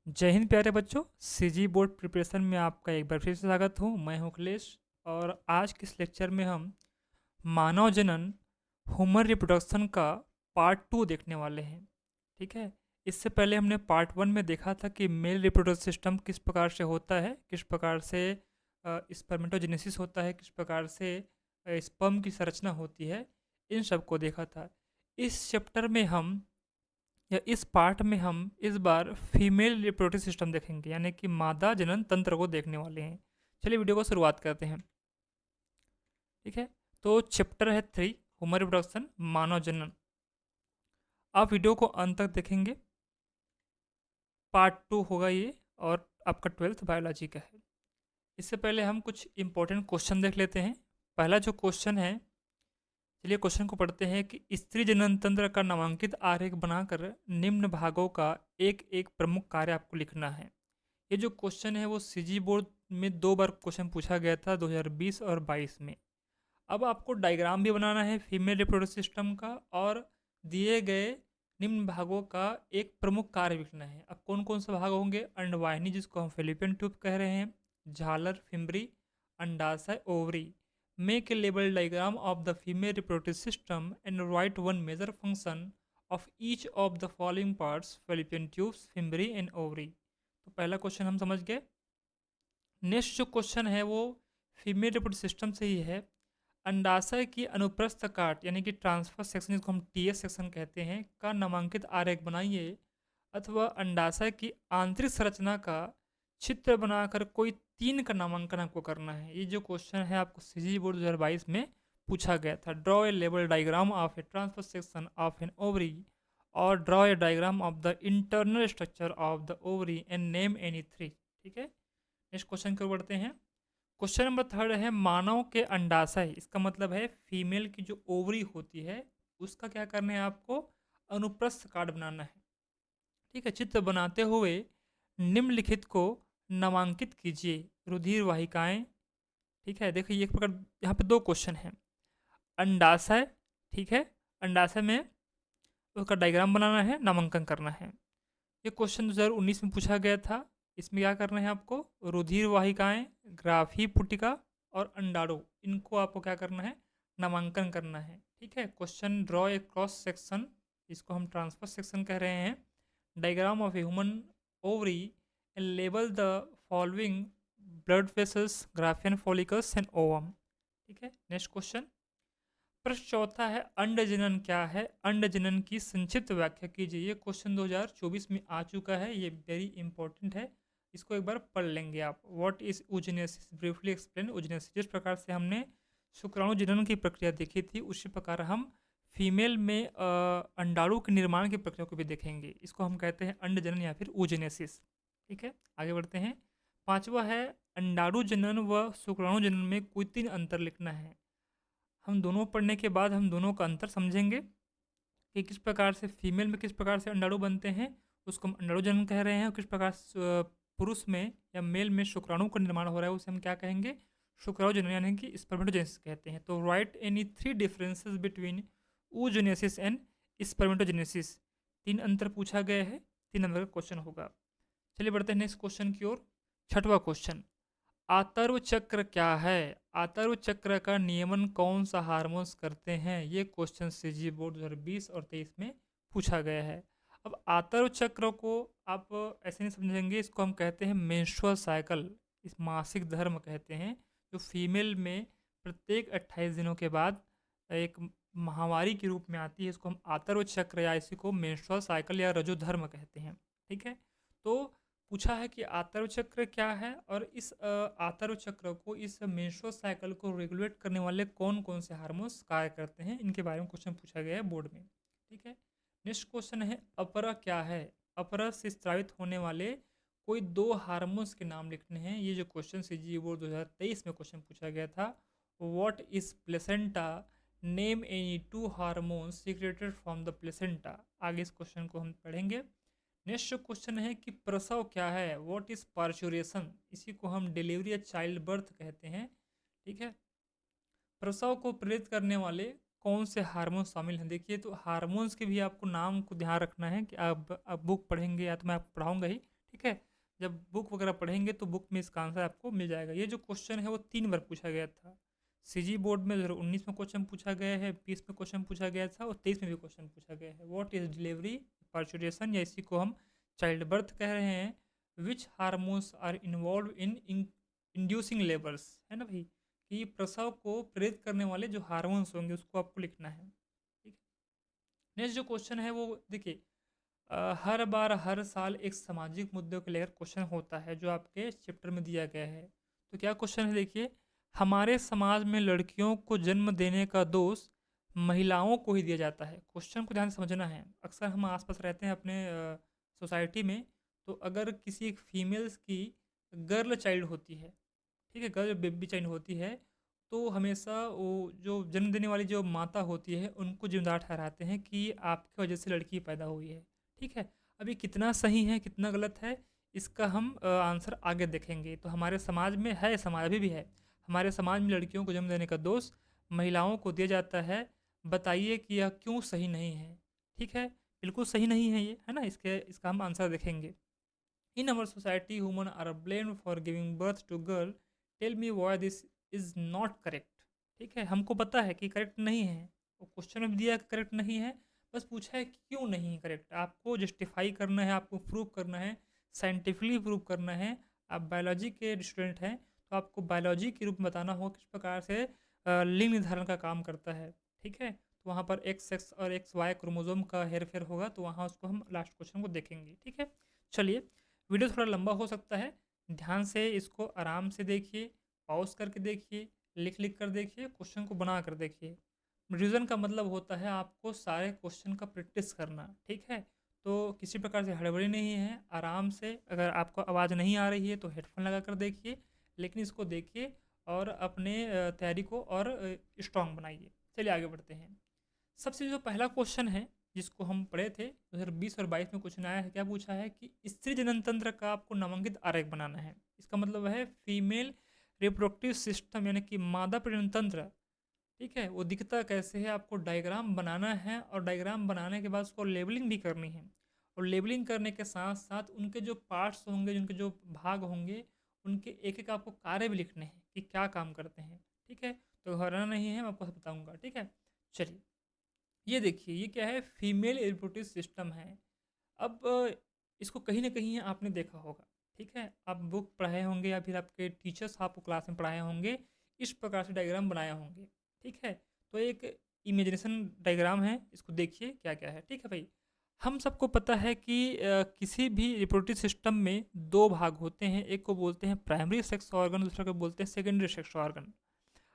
जय हिंद प्यारे बच्चों। सीजी बोर्ड प्रिपरेशन में आपका एक बार फिर से स्वागत हूँ। मैं हूँ अखिलेश और आज के इस लेक्चर में हम मानव जनन ह्यूमन रिप्रोडक्शन का पार्ट 2 देखने वाले हैं। ठीक है। इससे पहले हमने पार्ट 1 में देखा था कि मेल रिप्रोडक्शन सिस्टम किस प्रकार से होता है, किस प्रकार से स्पर्मेटोजेनेसिस होता है, किस प्रकार से स्पर्म की संरचना होती है, इन सब को देखा था। इस चैप्टर में हम या इस पार्ट में हम इस बार फीमेल रिप्रोडक्टिव सिस्टम देखेंगे, यानी कि मादा जनन तंत्र को देखने वाले हैं। चलिए वीडियो को शुरुआत करते हैं। ठीक है। तो चैप्टर है 3, ह्यूमन रिप्रोडक्शन, मानव जनन। आप वीडियो को अंत तक देखेंगे। पार्ट 2 होगा ये और आपका 12th बायोलॉजी का है। इससे पहले हम कुछ इंपॉर्टेंट क्वेश्चन देख लेते हैं। पहला जो क्वेश्चन है, चलिए क्वेश्चन को पढ़ते हैं कि स्त्री जनन तंत्र का नामांकित आरेख बनाकर निम्न भागों का एक एक प्रमुख कार्य आपको लिखना है। ये जो क्वेश्चन है वो सीजी बोर्ड में 2 बार क्वेश्चन पूछा गया था, 2020 और 22 में। अब आपको डायग्राम भी बनाना है फीमेल रिप्रोडक्टिव सिस्टम का और दिए गए निम्न भागों का एक प्रमुख कार्य लिखना है। अब कौन कौन से भाग होंगे? अंडवाहिनी, जिसको हम फेलिपियन ट्यूब कह रहे हैं, झालर, फिम्बरी, अंडाशय, ovary. Make a label diagram of the female reproductive system and write one major function of each of the following parts, fallopian tubes, fimbriae and ovary. तो पहला क्वेश्चन हम समझ गए। नेक्स्ट जो क्वेश्चन है वो फीमेल रिप्रोडक्टिव सिस्टम से ही है। अंडाशय की अनुप्रस्थ काट यानी कि ट्रांसफर सेक्शन, जिसको हम टीएस सेक्शन कहते हैं, का नामांकित आरेख बनाइए, अथवा अंडाशय की आंतरिक संरचना का चित्र बनाकर कोई 3 का नामांकन आपको करना है। ये जो क्वेश्चन है आपको सीजी बोर्ड 2022 में पूछा गया था। Draw a label diagram of a transfer section of an ovary और draw a diagram of the internal structure of the ovary and name any 3। ठीक है। नेक्स्ट क्वेश्चन की ओर बढ़ते हैं। क्वेश्चन नंबर 3 है मानव के अंडाशय, इसका मतलब है फीमेल की जो ओवरी होती है उसका क्या करना है आपको? अनुप्रस्थ काट बनाना है। ठीक है। चित्र बनाते हुए निम्नलिखित को नामांकित कीजिए। रुधिर वाहिकाएं। ठीक है। देखिए एक प्रकार यहाँ पे 2 क्वेश्चन हैं। अंडाशय, ठीक है, अंडाशय में उसका डायग्राम बनाना है, नामांकन करना है। ये क्वेश्चन 2019 में पूछा गया था। इसमें क्या करना है आपको? रुधिर वाहिकाएं, ग्राफी पुटिका और अंडाणु, इनको आपको क्या करना है? नामांकन करना है। ठीक है। Question draw a cross section, इसको हम ट्रांसफर सेक्शन कह रहे हैं, diagram of a human ovary and label the following blood vessels, Graafian follicles and ovum. ठीक है। नेक्स्ट क्वेश्चन, प्रश्न चौथा है अंड जनन क्या है? अंड जनन की संक्षिप्त व्याख्या कीजिए। ये क्वेश्चन 2024 में आ चुका है, ये वेरी इंपॉर्टेंट है, इसको एक बार पढ़ लेंगे आप। What is oogenesis, briefly explain oogenesis. जिस प्रकार से हमने शुक्राणु जनन की प्रक्रिया देखी थी उसी प्रकार हम फीमेल में अंडाणु के निर्माण की प्रक्रिया को भी देखेंगे। इसको हम कहते हैं अंड जनन या फिर ऊजेनेसिस। ठीक है। आगे बढ़ते हैं। पांचवा है अंडाणु जनन व शुक्राणु जनन में कोई 3 अंतर लिखना है। हम दोनों पढ़ने के बाद हम दोनों का अंतर समझेंगे कि किस प्रकार से फीमेल में किस प्रकार से अंडाणु बनते हैं, उसको हम अंडाणु जनन कह रहे हैं, और किस प्रकार से पुरुष में या मेल में शुक्राणु का निर्माण हो रहा है उसे हम क्या कहेंगे? शुक्राणु जनन यानी कि स्पर्मेटोजेनेसिस कहते हैं। तो right any 3 differences between oogenesis and spermatogenesis. 3 अंतर पूछा गया है, 3 नंबर का क्वेश्चन होगा। चलिए बढ़ते हैं नेक्स्ट क्वेश्चन की ओर। छठवां क्वेश्चन, आतर्व चक्र क्या है? आतर्व चक्र का नियमन कौन सा हार्मोन्स करते हैं? ये क्वेश्चन सीजी बोर्ड 2020 और 23 में पूछा गया है। अब आतर्व चक्र को आप ऐसे नहीं समझेंगे, इसको हम कहते हैं मेंस्ट्रुअल साइकिल, इस मासिक धर्म कहते हैं, जो फीमेल में प्रत्येक 28 दिनों के बाद एक महामारी के रूप में आती है। इसको हम आतर्व चक्र या इसी को मेंस्ट्रुअल साइकिल या रजो धर्म कहते हैं। ठीक है। तो पूछा है कि आतर्व चक्र क्या है और इस आतर्व चक्र को, इस मेंस्ट्रुअल साइकिल को रेगुलेट करने वाले कौन कौन से हार्मोन्स कार्य करते हैं, इनके बारे में क्वेश्चन पूछा गया है बोर्ड में। ठीक है। नेक्स्ट क्वेश्चन है अपरा क्या है? अपरा से स्रावित होने वाले कोई 2 हार्मोन्स के नाम लिखने हैं। ये जो क्वेश्चन सीजी बोर्ड 2023 में क्वेश्चन पूछा गया था। What is placenta, name any 2 hormones secreted from the placenta. आगे इस क्वेश्चन को हम पढ़ेंगे। नेक्स्ट क्वेश्चन है कि प्रसव क्या है? व्हाट इज पार्चुरेशन, इसी को हम डिलीवरी या चाइल्ड बर्थ कहते हैं। ठीक है। प्रसव को प्रेरित करने वाले कौन से हार्मोन शामिल हैं? देखिए, तो हार्मोन्स के भी आपको नाम को ध्यान रखना है कि आप बुक पढ़ेंगे या तो मैं आपको पढ़ाऊंगा ही। ठीक ठीक है? जब बुक वगैरह पढ़ेंगे तो बुक में इसका आंसर आपको मिल जाएगा। ये जो क्वेश्चन है वो 3 बार पूछा गया था। सीजी बोर्ड में 2019 में क्वेश्चन पूछा गया है, 20 में क्वेश्चन पूछा गया था और 23 में भी क्वेश्चन पूछा गया है। व्हाट इज़ डिलीवरी पार्चुरेशन, या इसी को हम चाइल्ड बर्थ कह रहे हैं। Which hormones are involve in inducing labours, है ना भाई? कि प्रसव को प्रेरित करने वाले जो हार्मोन्स होंगे उसको आपको लिखना है। ठीक है, नेक्स्ट जो क्वेश्चन है वो देखिए, हर बार हर साल एक सामाजिक मुद्दों को लेकर क्वेश्चन होता है जो आपके चैप्टर में दिया गया है। तो क्या क्वेश्चन है देखिए, हमारे समाज में लड़कियों को जन्म देने का दोष महिलाओं को ही दिया जाता है। क्वेश्चन को ध्यान से समझना है। अक्सर हम आसपास रहते हैं अपने सोसाइटी में, तो अगर किसी एक फीमेल्स की गर्ल चाइल्ड होती है, ठीक है, गर्ल बेबी चाइल्ड होती है, तो हमेशा वो जो जन्म देने वाली जो माता होती है उनको जिम्मेदार ठहराते हैं कि आपकी वजह से लड़की पैदा हुई है। ठीक है, अभी कितना सही है कितना गलत है इसका हम आंसर आगे देखेंगे। तो हमारे समाज में है, समाज अभी भी है, हमारे समाज में लड़कियों को जन्म देने का दोष महिलाओं को दिया जाता है। बताइए कि यह क्यों सही नहीं है? ठीक है, बिल्कुल सही नहीं है ये, है ना? इसका हम आंसर देखेंगे। In our society woman are blamed for giving birth to girl, tell me why this is not correct. ठीक है, हमको पता है कि करेक्ट नहीं है, वो क्वेश्चन में दिया है कि करेक्ट नहीं है, बस पूछा है कि क्यों नहीं करेक्ट। आपको जस्टिफाई करना है, आपको प्रूव करना है, साइंटिफिकली प्रूव करना है। आप बायोलॉजी के स्टूडेंट हैं तो आपको बायोलॉजी के रूप में बताना होगा किस प्रकार से लिंग निर्धारण का काम करता है। ठीक है, तो वहाँ पर एक्स एक्स और एक्स वाई क्रोमोजोम का हेर फेर होगा, तो वहाँ उसको हम लास्ट क्वेश्चन को देखेंगे। ठीक है, चलिए, वीडियो थोड़ा लंबा हो सकता है, ध्यान से इसको आराम से देखिए, पॉज करके देखिए, लिख लिख कर देखिए, क्वेश्चन को बना कर देखिए। रिवीजन का मतलब होता है आपको सारे क्वेश्चन का प्रैक्टिस करना। ठीक है, तो किसी प्रकार से हड़बड़ी नहीं है, आराम से, अगर आपको आवाज़ नहीं आ रही है तो हेडफोन लगा कर देखिए, लेकिन इसको देखिए और अपने तैयारी को और स्ट्रांग बनाइए। चलिए आगे बढ़ते हैं। सबसे जो पहला क्वेश्चन है जिसको हम पढ़े थे 2020 और 22 में क्वेश्चन आया है, क्या पूछा है कि स्त्री जनन तंत्र का आपको नामांकित आरेख बनाना है। इसका मतलब है फीमेल रिप्रोडक्टिव सिस्टम, यानी कि मादा प्रजनन तंत्र। ठीक है, वो दिखता कैसे है आपको डायग्राम बनाना है, और डायग्राम बनाने के बाद उसको लेबलिंग भी करनी है। और लेबलिंग करने के साथ साथ उनके जो पार्ट्स होंगे, उनके जो भाग होंगे, उनके एक एक आपको कार्य भी लिखने हैं कि क्या काम करते हैं। ठीक है, तो घबराना नहीं है, मैं आपको बताऊंगा। ठीक है, चलिए, ये देखिए, ये क्या है, फीमेल रिप्रोडक्टिव सिस्टम है। अब इसको कहीं ना कहीं आपने देखा होगा। ठीक है, आप बुक पढ़ाए होंगे या फिर आपके टीचर्स आपको क्लास में पढ़ाए होंगे, इस प्रकार से डायग्राम बनाए होंगे। ठीक है, तो एक इमेजिनेशन डायग्राम है, इसको देखिए क्या क्या है। ठीक है भाई, हम सबको पता है कि किसी भी रिप्रोडक्टिव सिस्टम में दो भाग होते हैं, एक को बोलते हैं प्राइमरी सेक्स ऑर्गन, दूसरा को बोलते हैं सेकेंडरी सेक्स ऑर्गन।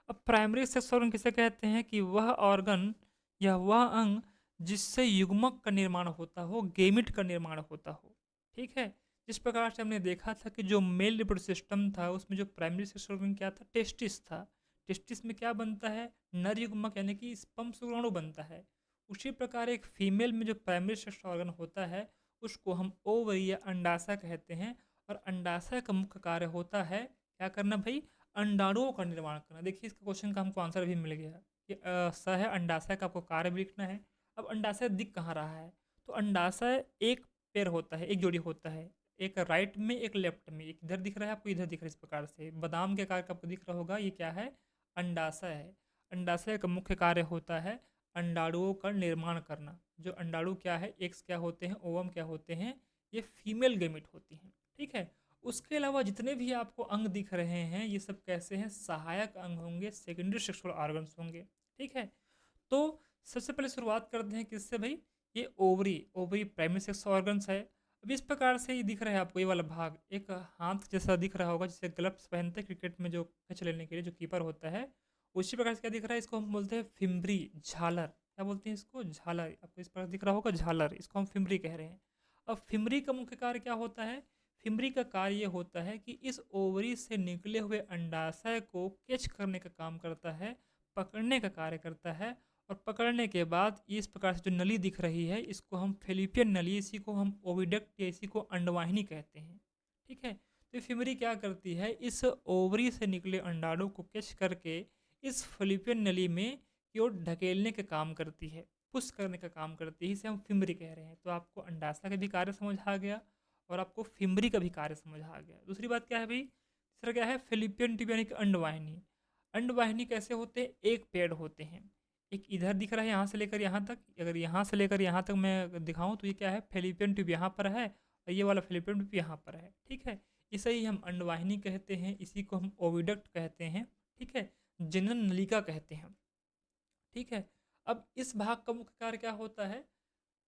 अब प्राइमरी सेक्स ऑर्गन किसे कहते हैं कि वह ऑर्गन या वह अंग जिससे युग्मक का निर्माण होता हो, गेमिट का निर्माण होता हो। ठीक है, जिस प्रकार से हमने देखा था कि जो मेल रिप्रोडक्टिव सिस्टम था उसमें जो प्राइमरी सेक्स ऑर्गन क्या था, टेस्टिस था। टेस्टिस में क्या बनता है, नर युग्मक यानी कि स्पर्म शुक्राणु बनता है। उसी प्रकार एक फीमेल में जो प्राइमरी सेक्स ऑर्गन होता है उसको हम ओवरी या अंडाशय कहते हैं। और अंडाशय का मुख्य कार्य होता है क्या करना भाई, अंडाणुओं का निर्माण करना। देखिए, इसका क्वेश्चन का हमको आंसर भी मिल गया कि स है अंडाशय का आपको कार्य भी लिखना है। अब अंडाशय दिख कहाँ रहा है, तो अंडाशय एक पेयर होता है, एक जोड़ी होता है, एक राइट में एक लेफ्ट में, एक इधर दिख रहा है आपको, इधर दिख रहा है। इस प्रकार से बादाम के आकार का आपको दिख रहा होगा, ये क्या है, अंडाशय है। अंडाशय का मुख्य कार्य होता है अंडाणुओं का निर्माण करना। जो अंडाणु क्या है, एक्स क्या होते हैं, ओवम क्या होते हैं, ये फीमेल गेमिट होती हैं। ठीक है, उसके अलावा जितने भी आपको अंग दिख रहे हैं ये सब कैसे हैं, सहायक अंग होंगे, सेकेंडरी सेक्सुअल ऑर्गन्स होंगे। ठीक है, तो सबसे पहले शुरुआत करते हैं किससे भाई, ये ovary, ovary primary sex organs है। अब इस प्रकार से ये दिख रहा है आपको, ये वाला भाग एक हाथ जैसा दिख रहा होगा, जैसे ग्लव्स पहनते हैं क्रिकेट में जो कैच लेने के लिए जो कीपर होता है, उसी प्रकार से क्या दिख रहा है, इसको हम बोलते हैं फिम्बरी, झालर। क्या बोलते हैं इसको, झालर। आपको इस प्रकार दिख रहा होगा झालर, इसको हम फिम्बरी कह रहे हैं। अब फिम्बरी का मुख्य कार्य क्या होता है, फिम्बरी का कार्य ये होता है कि इस ओवरी से निकले हुए अंडाशय को कैच करने का काम करता है, पकड़ने का कार्य करता है। और पकड़ने के बाद इस प्रकार से जो नली दिख रही है इसको हम फेलिपियन नली, इसी को हम ओविडक्ट या इसी को अंडवाहिनी कहते हैं। ठीक है, तो फिमरी क्या करती है, इस ओवरी से निकले अंडाणु को कैच करके इस फेलिपियन नली में की ओर ढकेलने का काम करती है, पुश करने का काम करती है, इसे हम फिमरी कह रहे हैं। तो आपको अंडाशय का भी कार्य समझ आ गया और आपको फिम्बरी का भी कार्य समझ आ गया। दूसरी बात क्या है भाई, तीसरा क्या है, फेलिपियन ट्यूब यानी कि अंडवाहिनी। अंडवाहिनी कैसे होते हैं, एक पेड़ होते हैं, एक इधर दिख रहा है यहाँ से लेकर यहाँ तक, अगर यहाँ से लेकर यहाँ तक मैं दिखाऊं तो ये क्या है, फेलिपियन ट्यूब यहाँ पर है और ये वाला फेलिपियन ट्यूब यहाँ पर है, ठीक है। इसे ही हम अंडवाहिनी कहते हैं, इसी को हम ओविडक्ट कहते हैं, ठीक है, जनन नलिका कहते हैं, ठीक है। अब इस भाग का मुख्य कार्य क्या होता है,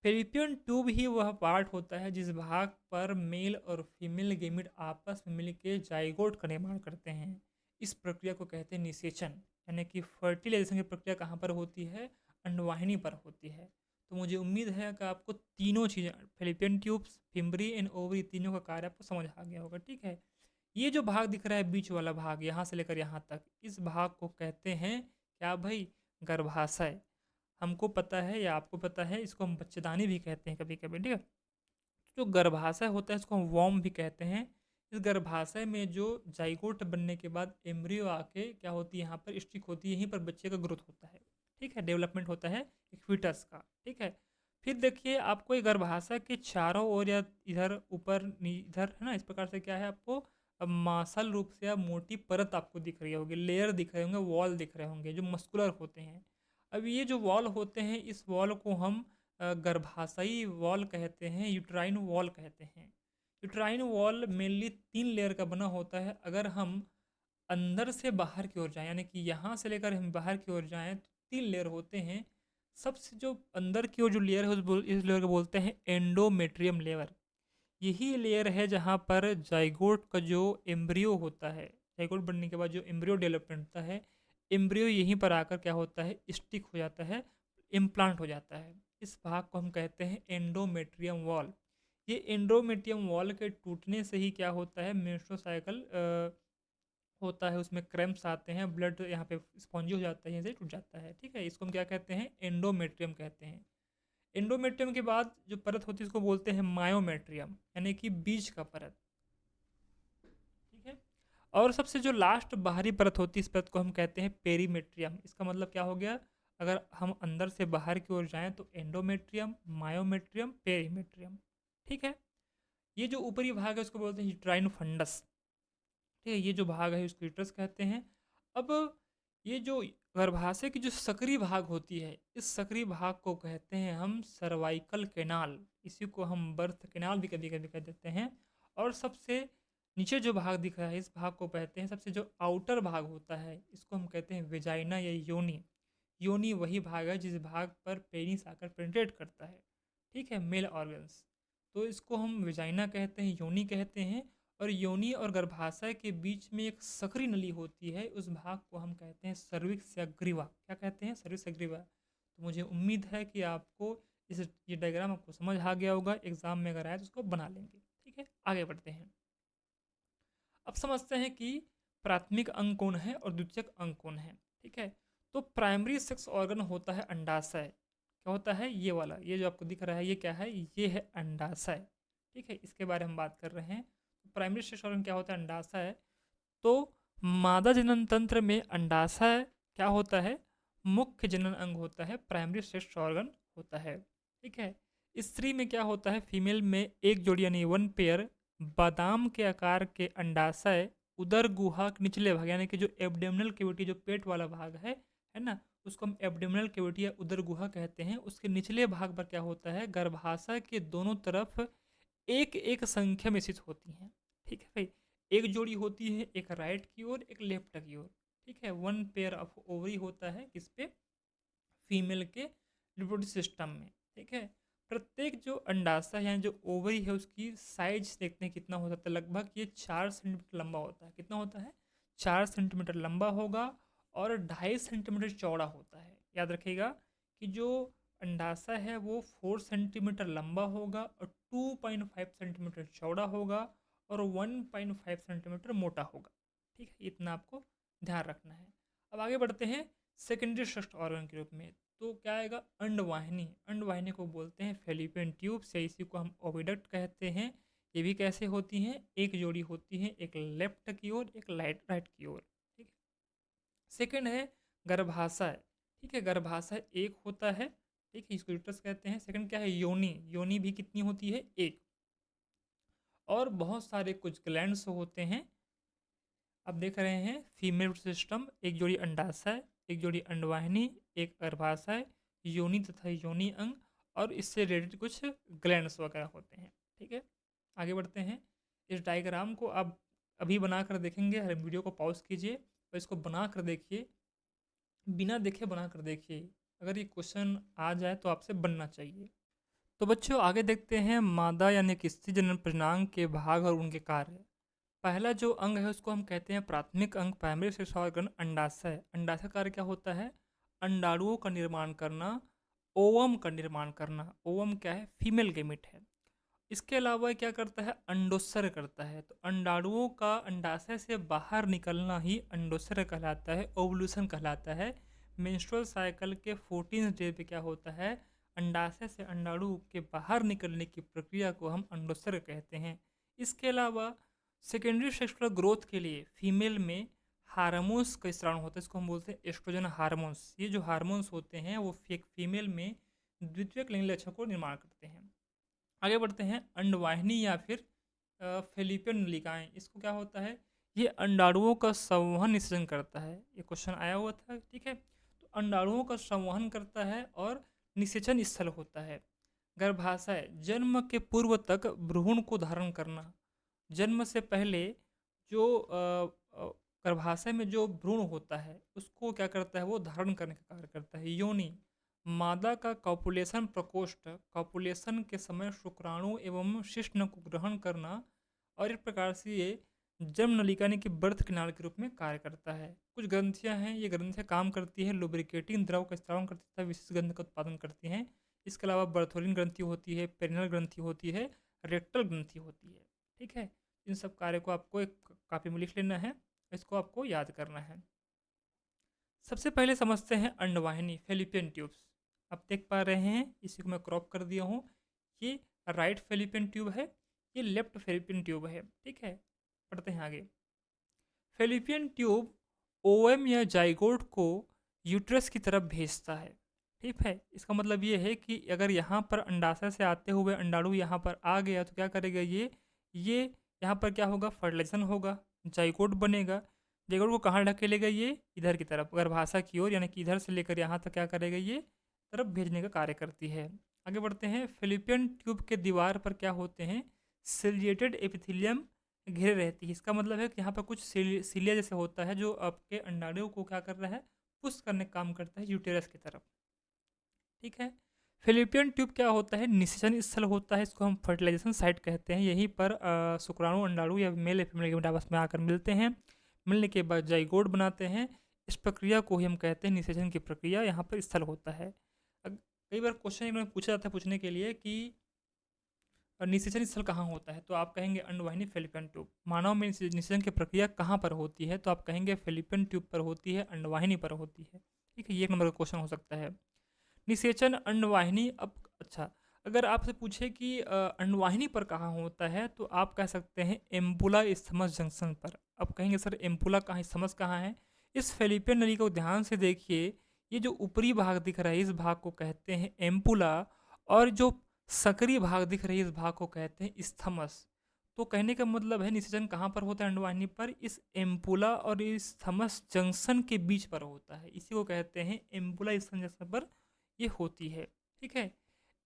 फेलिपियन ट्यूब ही वह पार्ट होता है जिस भाग पर मेल और फीमेल गेमिट आपस में मिलकर जाइगोट का निर्माण करते हैं। इस प्रक्रिया को कहते हैं निषेचन, यानी कि फर्टिलाइजेशन की प्रक्रिया कहाँ पर होती है, अंडवाहिनी पर होती है। तो मुझे उम्मीद है कि आपको तीनों चीज़ें, फेलिपियन ट्यूब्स, फिम्बरी एंड ओवरी, तीनों का कार्य आपको समझ आ गया होगा, ठीक है। ये जो भाग दिख रहा है बीच वाला भाग, यहाँ से लेकर यहाँ तक, इस भाग को कहते हैं क्या भाई, गर्भाशय। हमको पता है या आपको पता है, इसको हम बच्चेदानी भी कहते हैं कभी कभी, ठीक है। जो गर्भाशय होता है इसको हम वॉर्म भी कहते हैं। इस गर्भाशय में जो जाइगोट बनने के बाद एम्ब्रियो आके क्या होती है, यहाँ पर स्टिक होती है, यहीं पर बच्चे का ग्रोथ होता है, ठीक है, डेवलपमेंट होता है एक फीटस का, ठीक है। फिर देखिए आपको ये गर्भाशय के चारों ओर या इधर ऊपर इधर है ना, इस प्रकार से क्या है आपको, अब मांसल रूप से अब मोटी परत आपको दिख रही होगी, लेयर दिख रहे होंगे, वॉल दिख रहे होंगे जो मस्कुलर होते हैं। अब ये जो वॉल होते हैं, इस वॉल को हम गर्भाशयी वॉल कहते हैं, यूट्राइन वॉल कहते हैं। यूट्राइन वॉल मेनली 3 लेयर का बना होता है। अगर हम अंदर से बाहर की ओर जाएं, यानी कि यहाँ से लेकर हम बाहर की ओर जाएं, तो 3 लेयर होते हैं। सबसे जो अंदर की ओर जो लेयर है इस लेयर को बोलते हैं एंडोमेट्रियम लेयर। यही लेयर है जहाँ पर जाइगोट का जो एम्ब्रियो होता है, जाइगोट बनने के बाद जो एम्ब्रियो डेवलपमेंट होता है, एम्ब्रियो यहीं पर आकर क्या होता है, स्टिक हो जाता है, इम्प्लांट हो जाता है। इस भाग को हम कहते हैं एंडोमेट्रियम वॉल। ये एंडोमेट्रियम वॉल के टूटने से ही क्या होता है, मेंस्ट्रुअल साइकिल होता है, उसमें क्रैम्प्स आते हैं, ब्लड यहाँ पे स्पॉन्जी हो जाता है, यहीं से टूट जाता है, ठीक है। इसको हम क्या कहते हैं, एंडोमेट्रियम कहते हैं। एंडोमेट्रियम के बाद जो परत होती है इसको बोलते हैं मायोमेट्रियम, यानी कि बीज का परत, ठीक है। और सबसे जो लास्ट बाहरी परत होती है, इस परत को हम कहते हैं पेरीमेट्रियम। इसका मतलब क्या हो गया, अगर हम अंदर से बाहर की ओर जाएं तो एंडोमेट्रियम, मायोमेट्रियम, पेरीमेट्रियम, ठीक है। ये जो ऊपरी भाग है उसको बोलते हैं यूट्राइन फंडस, ठीक है। ये जो भाग है उसको यूट्रस कहते हैं। अब ये जो गर्भाशय की जो सक्रिय भाग होती है, इस सक्रिय भाग को कहते हैं हम सर्वाइकल कैनाल, इसी को हम बर्थ कैनाल भी कभी कभी कह देते हैं। और सबसे नीचे जो भाग दिख रहा है, इस भाग को कहते हैं, सबसे जो आउटर भाग होता है इसको हम कहते हैं वेजाइना या योनि। योनि वही भाग है जिस भाग पर पेनिस आकर पेनिट्रेट करता है, ठीक है, मेल ऑर्गन्स। तो इसको हम वेजाइना कहते हैं, योनि कहते हैं। और योनि और गर्भाशय के बीच में एक सक्रिय नली होती है, उस भाग को हम कहते हैं सर्विक्स या ग्रीवा। क्या कहते हैं, सर्विक्स या ग्रीवा। तो मुझे उम्मीद है कि आपको ये डायग्राम आपको समझ आ गया होगा, एग्जाम में अगर आए तो उसको बना लेंगे, ठीक है। आगे बढ़ते हैं। अब समझते हैं कि प्राथमिक अंग कौन है और द्वितीयक अंग कौन है, ठीक है। तो प्राइमरी सेक्स ऑर्गन होता है अंडाशय। क्या होता है, ये वाला, ये जो आपको दिख रहा है ये क्या है, ये है अंडाशय, ठीक है। इसके बारे में बात कर रहे हैं। तो प्राइमरी सेक्स ऑर्गन क्या होता है, अंडाशय। तो मादा जनन तंत्र में अंडाशय क्या होता है, मुख्य जनन अंग होता है, प्राइमरी सेक्स ऑर्गन होता है, ठीक है। स्त्री में क्या होता है, फीमेल में एक जोड़ी यानी 1 पेयर बादाम के आकार के अंडाशय उदर गुहा के निचले भाग, यानी कि जो एब्डोमिनल कैविटी, जो पेट वाला भाग है ना, उसको हम एब्डोमिनल कैविटी या उदर गुहा कहते हैं। उसके निचले भाग पर क्या होता है, गर्भाशय के दोनों तरफ एक एक संख्या में स्थित होती हैं, ठीक है भाई। एक जोड़ी होती है, एक राइट की ओर, एक लेफ्ट की ओर, ठीक है। 1 पेयर ऑफ ओवरी होता है किस पे, फीमेल के रिप्रोडक्टिव सिस्टम में, ठीक है। प्रत्येक जो अंडाशय यानी जो ओवरी है उसकी साइज देखते हैं कितना हो सकता है, लगभग ये 4 सेंटीमीटर लंबा होता है। कितना होता है, 4 सेंटीमीटर लंबा होगा और 2.5 सेंटीमीटर चौड़ा होता है। याद रखिएगा कि जो अंडाशय है वो 4 सेंटीमीटर लंबा होगा और 2.5 सेंटीमीटर चौड़ा होगा और 1.5 सेंटीमीटर मोटा होगा, ठीक है। इतना आपको ध्यान रखना है। अब आगे बढ़ते हैं सेकेंडरी सेक्स ऑर्गन के रूप में। तो क्या आएगा, अंडवाहिनी। अंडवाहिनी को बोलते हैं फेलिपियन ट्यूब, से इसी को हम ओविडक्ट कहते हैं। ये भी कैसे होती हैं, एक जोड़ी होती है, एक लेफ्ट की ओर, एक राइट की ओर, ठीक है। सेकंड है गर्भाशय, ठीक है। गर्भाशय एक होता है, ठीक है, इसको यूट्रस कहते हैं। सेकंड क्या है, योनि। योनि भी कितनी होती है, एक। और बहुत सारे कुछ ग्लैंड्स होते हैं। आप देख रहे हैं फीमेल सिस्टम, एक जोड़ी अंडाशय, एक जोड़ी अंडवाहिनी, एक गर्भाशय, योनि तथा योनि अंग, और इससे रिलेटेड कुछ ग्लैंड्स वगैरह होते हैं। ठीक है, आगे बढ़ते हैं। इस डायग्राम को आप अभी बना कर देखेंगे, हर वीडियो को पॉज कीजिए और इसको बना कर देखिए, बिना देखे बना कर देखिए। अगर ये क्वेश्चन आ जाए तो आपसे बनना चाहिए। तो बच्चों आगे देखते हैं मादा यानी कि स्त्री जनन प्रजनन के भाग और उनके कार्य। पहला जो अंग है उसको हम कहते हैं प्राथमिक अंग, प्राइमरी सेक्स ऑर्गन, अंडाशय। अंडाशय कार्य क्या होता है? अंडाणुओं का निर्माण करना, ओवम का निर्माण करना। ओवम क्या है? फीमेल गेमिट है। इसके अलावा क्या करता है? अंडोत्सर्ग करता है। तो अंडाणुओं का अंडाशय से बाहर निकलना ही अंडोत्सर्ग कहलाता है, ओवल्यूशन कहलाता है। मेंस्ट्रुअल साइकिल के 14 डे पे क्या होता है? अंडाशय से अंडाणु के बाहर निकलने की प्रक्रिया को हम अंडोत्सर्ग कहते हैं। इसके अलावा सेकेंडरी सेक्सुअल ग्रोथ के लिए फीमेल में हार्मोन्स का स्राव होता है, इसको हम बोलते हैं एस्ट्रोजन हार्मोन्स। ये जो हार्मोन्स होते हैं वो फीमेल में द्वितीयक लिंग लक्षण को निर्माण करते हैं। आगे बढ़ते हैं। अंडवाहिनी या फिर फेलिपियन नलिकाएं, इसको क्या होता है? ये अंडाणुओं का संवहन निषेचन करता है। ये क्वेश्चन आया हुआ था, ठीक है। तो अंडाणुओं का संवहन करता है और निषेचन स्थल होता है। गर्भाशय, जन्म के पूर्व तक भ्रूण को धारण करना। जन्म से पहले जो गर्भाशय में जो भ्रूण होता है उसको क्या करता है? वो धारण करने का कार्य करता है। योनि, मादा का कॉपुलेशन प्रकोष्ठ, कॉपुलेशन के समय शुक्राणु एवं शिश्न को ग्रहण करना, और इस प्रकार से ये जन्म नलिका यानी कि बर्थ कैनाल के रूप में कार्य करता है। कुछ ग्रंथियां हैं, ये ग्रंथियां काम करती है लुब्रिकेटिंग द्रव का स्त्राव करती है, विशेष गंध का उत्पादन करती हैं। इसके अलावा बर्थोलिन ग्रंथि होती है, पेरिनल ग्रंथि होती है, रेक्टल ग्रंथि होती है। ठीक है, इन सब कार्य को आपको एक कॉपी में लिख लेना है, इसको आपको याद करना है। सबसे पहले समझते हैं अंडवाहिनी, फेलिपियन ट्यूब्स। आप देख पा रहे हैं, इसी को मैं क्रॉप कर दिया हूँ। ये राइट फेलिपियन ट्यूब है, ये लेफ्ट फेलिपियन ट्यूब है। ठीक है, पढ़ते हैं आगे। फेलिपियन ट्यूब ओएम या जाइगोट को यूट्रस की तरफ भेजता है। ठीक है, इसका मतलब ये है कि अगर यहाँ पर अंडाशय से आते हुए अंडाणु यहाँ पर आ गया तो क्या करेगा? ये यहाँ पर क्या होगा? फर्टिलाइजेशन होगा, जाइगोट बनेगा। जाइगोट को कहाँ ढकेलेगा? ये इधर की तरफ, गर्भाशय की ओर, यानी कि इधर से लेकर यहाँ तक क्या करेगा? ये तरफ भेजने का कार्य करती है। आगे बढ़ते हैं। फेलिपियन ट्यूब के दीवार पर क्या होते हैं? सिलिएटेड एपिथेलियम घिरे रहती है। इसका मतलब है कि यहाँ पर कुछ सीलिया जैसे होता है जो आपके अंडाणुओं को क्या कर रहा है? पुश करने का काम करता है यूटेरस की तरफ। ठीक है, फेलिपियन ट्यूब क्या होता है? निषेचन स्थल होता है, इसको हम फर्टिलाइजेशन साइट कहते हैं। यहीं पर शुक्राणु अंडाणु या मेल या फीमेल गेमेट आपस में आकर मिलते हैं, मिलने के बाद जाइगोट बनाते हैं। इस प्रक्रिया को ही हम कहते हैं निषेचन की प्रक्रिया, यहाँ पर स्थल होता है। कई बार क्वेश्चन इन्होंने पूछा जाता है पूछने के लिए कि निषेचन स्थल कहाँ होता है, तो आप कहेंगे अंडवाहिनी, फेलिपियन ट्यूब। मानव में निषेचन की प्रक्रिया कहाँ पर होती है, तो आप कहेंगे फेलिपियन ट्यूब पर होती है, अंडवाहिनी पर होती है। ठीक है, ये एक नंबर का क्वेश्चन हो सकता है। निषेचन अंडवाहिनी। अब अच्छा, अगर आपसे पूछे कि अंडवाहिनी पर कहाँ होता है, तो आप कह सकते हैं एम्पुला इस्थमस जंक्शन पर। अब कहेंगे सर एम्पुला कहाँ, इस्थमस कहाँ है? इस फेलिपियन नली को ध्यान से देखिए, ये जो ऊपरी भाग दिख रहा है इस भाग को कहते हैं एम्पुला, और जो सक्रिय भाग दिख रही है इस भाग को कहते हैं इस्थमस। तो कहने का मतलब है निषेचन कहाँ पर होता है अंडवाहिनी पर? इस एम्पुला और इस थमस जंक्शन के बीच पर होता है, इसी को कहते हैं एम्पुला इस्थमस जंक्शन पर ये होती है। ठीक है,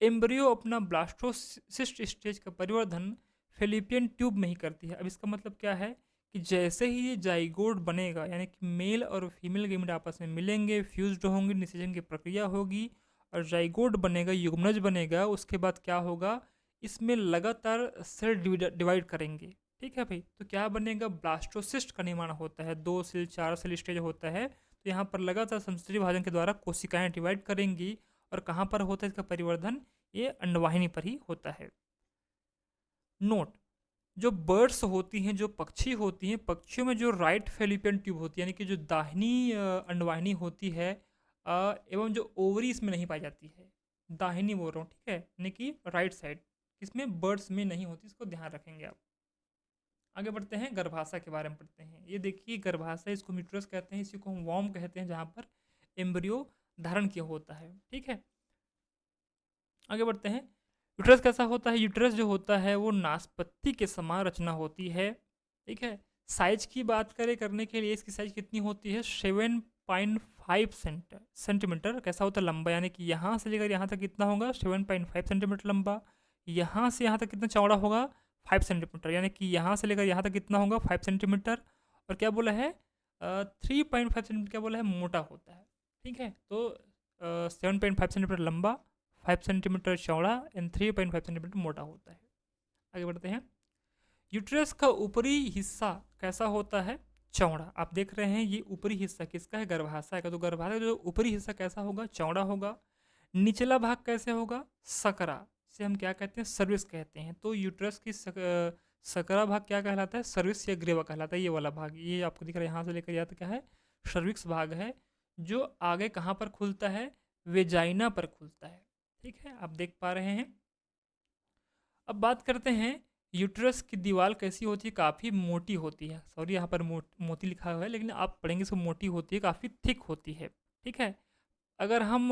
एम्ब्रियो अपना ब्लास्टोसिस्ट स्टेज का परिवर्धन फेलिपियन ट्यूब में ही करती है। अब इसका मतलब क्या है कि जैसे ही ये जाइगोट बनेगा, यानी कि मेल और फीमेल गेमेट आपस में मिलेंगे, फ्यूज्ड होंगे, निषेचन की प्रक्रिया होगी और जाइगोट बनेगा, युग्मनज बनेगा। उसके बाद क्या होगा? इसमें लगातार सेल डिवाइड करेंगे। ठीक है भाई, तो क्या बनेगा? ब्लास्टोसिस्ट का निर्माण होता है, 2 सेल 4 सेल स्टेज होता है। तो यहाँ पर लगातार समष्टि विभाजन के द्वारा कोशिकाएं डिवाइड करेंगी। और कहाँ पर होता है इसका परिवर्धन? ये अंडवाहिनी पर ही होता है। नोट, जो बर्ड्स होती हैं, जो पक्षी होती हैं, पक्षियों में जो राइट फेलिपियन ट्यूब होती है, यानी कि जो दाहिनी अंडवाहिनी होती है, एवं जो ओवरी इसमें नहीं पाई जाती है, दाहिनी बोल रहा हूँ, ठीक है, यानी कि राइट साइड, इसमें बर्ड्स में नहीं होती, इसको ध्यान रखेंगे आप। आगे बढ़ते हैं, गर्भाशय के बारे में पढ़ते हैं। ये देखिए गर्भाशय, इसको यूट्रस कहते हैं, इसी को हम वॉर्म कहते हैं, जहाँ पर एम्ब्रियो धारण किया होता है। ठीक है, आगे बढ़ते हैं। यूट्रस कैसा होता है? यूट्रस जो होता है वो नाशपत्ती के समान रचना होती है, ठीक है। साइज की बात करें करने के लिए इसकी साइज कितनी होती है? 7.5 सेंटीमीटर कैसा होता है? लंबा, यानी कि यहाँ से लेकर यहाँ तक कितना होगा? 7.5 सेंटीमीटर लंबा। यहाँ से यहाँ तक कितना चौड़ा होगा? 5 सेंटीमीटर, यानी कि यहाँ से लेकर यहाँ तक कितना होगा? 5 सेंटीमीटर। और क्या बोला है? 3.5 सेंटीमीटर क्या बोला है? मोटा होता है, ठीक है। तो 7.5 सेंटीमीटर लंबा, 5 सेंटीमीटर चौड़ा एंड 3.5 सेंटीमीटर मोटा होता है। आगे बढ़ते हैं। यूट्रस का ऊपरी हिस्सा कैसा होता है? चौड़ा। आप देख रहे हैं ये ऊपरी हिस्सा किसका है? गर्भाशय का। तो गर्भाशय का जो ऊपरी हिस्सा कैसा होगा? चौड़ा होगा। निचला भाग कैसे होगा? सकरा से हम क्या कहते हैं? सर्विस कहते हैं। तो यूट्रस की सकरा भाग क्या कहलाता है? सर्विस या ग्रेवा कहलाता है। ये वाला भाग, ये आपको दिख रहा है, यहाँ से लेकर यहाँ तक क्या है? सर्विक्स भाग है, जो आगे कहाँ पर खुलता है? वेजाइना पर खुलता है, ठीक है। आप देख पा रहे हैं। अब बात करते हैं यूट्रस की दीवार कैसी होती है? काफ़ी मोटी होती है। सॉरी, यहाँ पर मोती लिखा हुआ है, लेकिन आप पढ़ेंगे इसको मोटी होती है, काफ़ी थिक होती है, ठीक है। अगर हम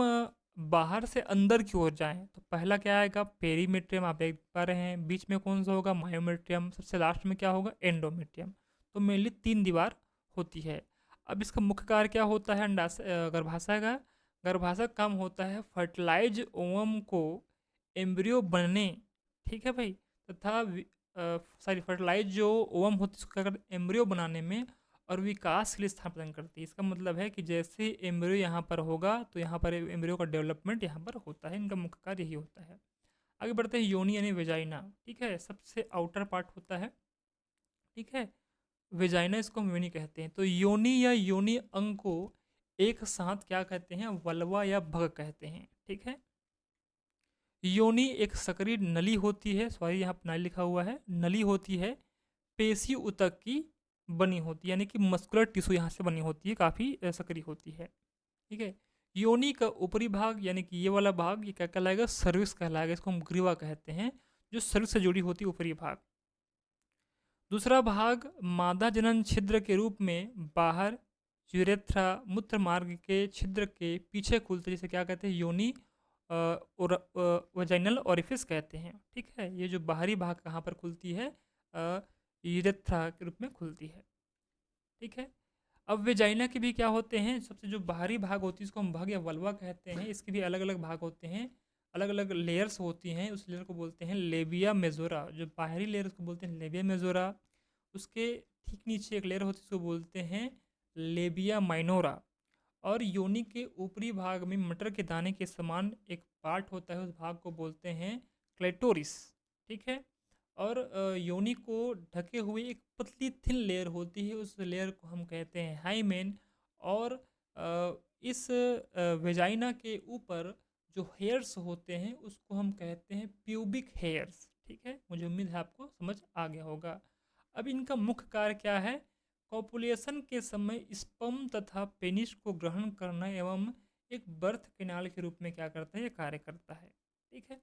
बाहर से अंदर की ओर जाएं तो पहला क्या आएगा? पेरीमेट्रियम, आप देख पा रहे हैं। बीच में कौन सा होगा? मायोमेट्रियम। सबसे लास्ट में क्या होगा? एंडोमेट्रियम। तो मेनली 3 दीवार होती है। अब इसका मुख्य कार्य क्या होता है? गर्भाशय का गर्भाशय का काम होता है फर्टिलाइज ओवम को एम्ब्रियो बनने, ठीक है भाई, तथा सॉरी फर्टिलाइज जो ओवम होती है उसको क्या करते हैं? एम्ब्रियो बनाने में और विकास के लिए स्थान प्रदान करती है। इसका मतलब है कि जैसे एम्ब्रियो यहाँ पर होगा तो यहाँ पर एम्ब्रियो का डेवलपमेंट यहाँ पर होता है। इनका मुख्य कार्य यही होता है। आगे बढ़ते हैं। योनि यानी वेजाइना, ठीक है, सबसे आउटर पार्ट होता है, ठीक है। वेजाइना इसको हम योनि कहते हैं। तो योनि या योनि अंग को एक साथ क्या कहते हैं? वल्वा या भग कहते हैं, ठीक है। योनि एक सक्रिय नली होती है, सॉरी यहाँ पर नली लिखा हुआ है, नली होती है, पेशी ऊतक की बनी होती है, यानी कि मस्कुलर टिश्यू यहाँ से बनी होती है, काफ़ी सक्रिय होती है, ठीक है। योनि का ऊपरी भाग यानी कि ये वाला भाग, ये क्या कहलाएगा? सर्विस कहलाएगा। इसको हम ग्रीवा कहते हैं, जो सर्विस से जुड़ी होती है, ऊपरी भाग। दूसरा भाग मादा जनन छिद्र के रूप में बाहर यूरेथ्रा मूत्र मार्ग के छिद्र के पीछे खुलते, जिसे क्या कहते हैं? योनि और वजाइनल ओरिफिस कहते हैं, ठीक है। ये जो बाहरी भाग कहाँ पर खुलती है? यूरेथ्रा के रूप में खुलती है, ठीक है। अब वेजाइना के भी क्या होते हैं? सबसे जो बाहरी भाग होती है इसको हम भाग या वल्वा कहते हैं। इसके भी अलग अलग भाग होते हैं, अलग अलग लेयर्स होती हैं। उस लेयर को बोलते हैं लेबिया मेजोरा। जो बाहरी लेयर उसको बोलते हैं लेबिया मेजोरा। उसके ठीक नीचे एक लेयर होती है उसको बोलते हैं लेबिया माइनोरा। और योनि के ऊपरी भाग में मटर के दाने के समान एक पार्ट होता है, उस भाग को बोलते हैं क्लेटोरिस, ठीक है। और योनि को ढके हुए एक पतली थिन लेयर होती है, उस लेयर को हम कहते हैं हाइमेन। और इस वेजाइना के ऊपर जो हेयर्स होते हैं उसको हम कहते हैं प्यूबिक हेयर्स, ठीक है। मुझे उम्मीद है आपको समझ आ गया होगा। अब इनका मुख्य कार्य क्या है? कॉपुलेशन के समय स्पर्म तथा पेनिस को ग्रहण करना एवं एक बर्थ कैनाल के रूप में क्या करता है? ये कार्य करता है, ठीक है।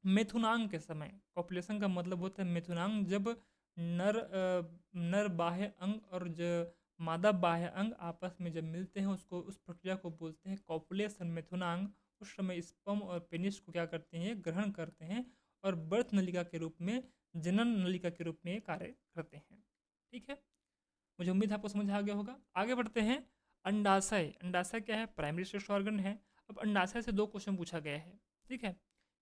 मेथुनांग के समय, कॉपुलेशन का मतलब होता है मेथुनांग, जब नर बाह्य अंग और जो मादा बाह्य अंग आपस में जब मिलते हैं उसको, उस प्रक्रिया को बोलते हैं कॉपुलेशन, मेथुनांग। उस समय स्पर्म और पेनिस को क्या करते हैं? ग्रहण करते हैं और बर्थ नलिका के रूप में, जनन नलिका के रूप में ये कार्य करते हैं, ठीक है। मुझे उम्मीद है आपको समझ आ गया होगा। आगे बढ़ते हैं। अंडाशय, अंडाशय क्या है? प्राइमरी सेक्स ऑर्गन है। अब अंडाशय से 2 क्वेश्चन पूछा गया है, ठीक है,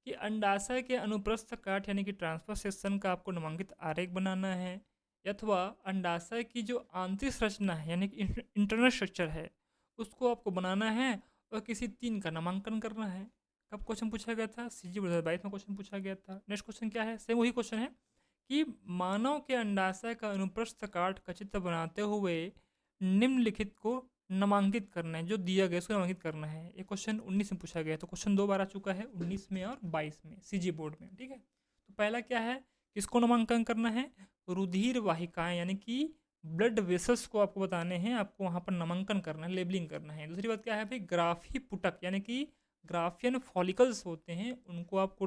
कि अंडाशय के अनुप्रस्थ काट यानी कि ट्रांसफर सेक्शन का आपको नामांकित आरेख बनाना है, अथवा अंडाशय की जो आंतरिक संरचना है यानी कि इंटरनल स्ट्रक्चर है उसको आपको बनाना है और किसी 3 का नामांकन करना है। कब क्वेश्चन पूछा गया था? CG 2022 में क्वेश्चन पूछा गया था। नेक्स्ट क्वेश्चन क्या है? सेम वही क्वेश्चन है कि मानव के अंडाशय का अनुप्रस्थ काट का चित्र बनाते हुए निम्नलिखित को नामांकित करना है, जो दिया गया उसको नामांकित करना है। ये क्वेश्चन 19 में पूछा गया, तो क्वेश्चन 2 बार आ चुका है, 19 में और 22 में CG बोर्ड में, ठीक है। तो पहला क्या है? किसको नामांकन करना है? रुधिर वाहिकाएं यानी कि ब्लड वेसल्स को आपको बताने हैं, आपको वहाँ पर नामांकन करना है, लेबलिंग करना है। दूसरी बात क्या है भाई? ग्राफी पुटक यानी कि ग्राफियन फॉलिकल्स होते हैं, उनको आपको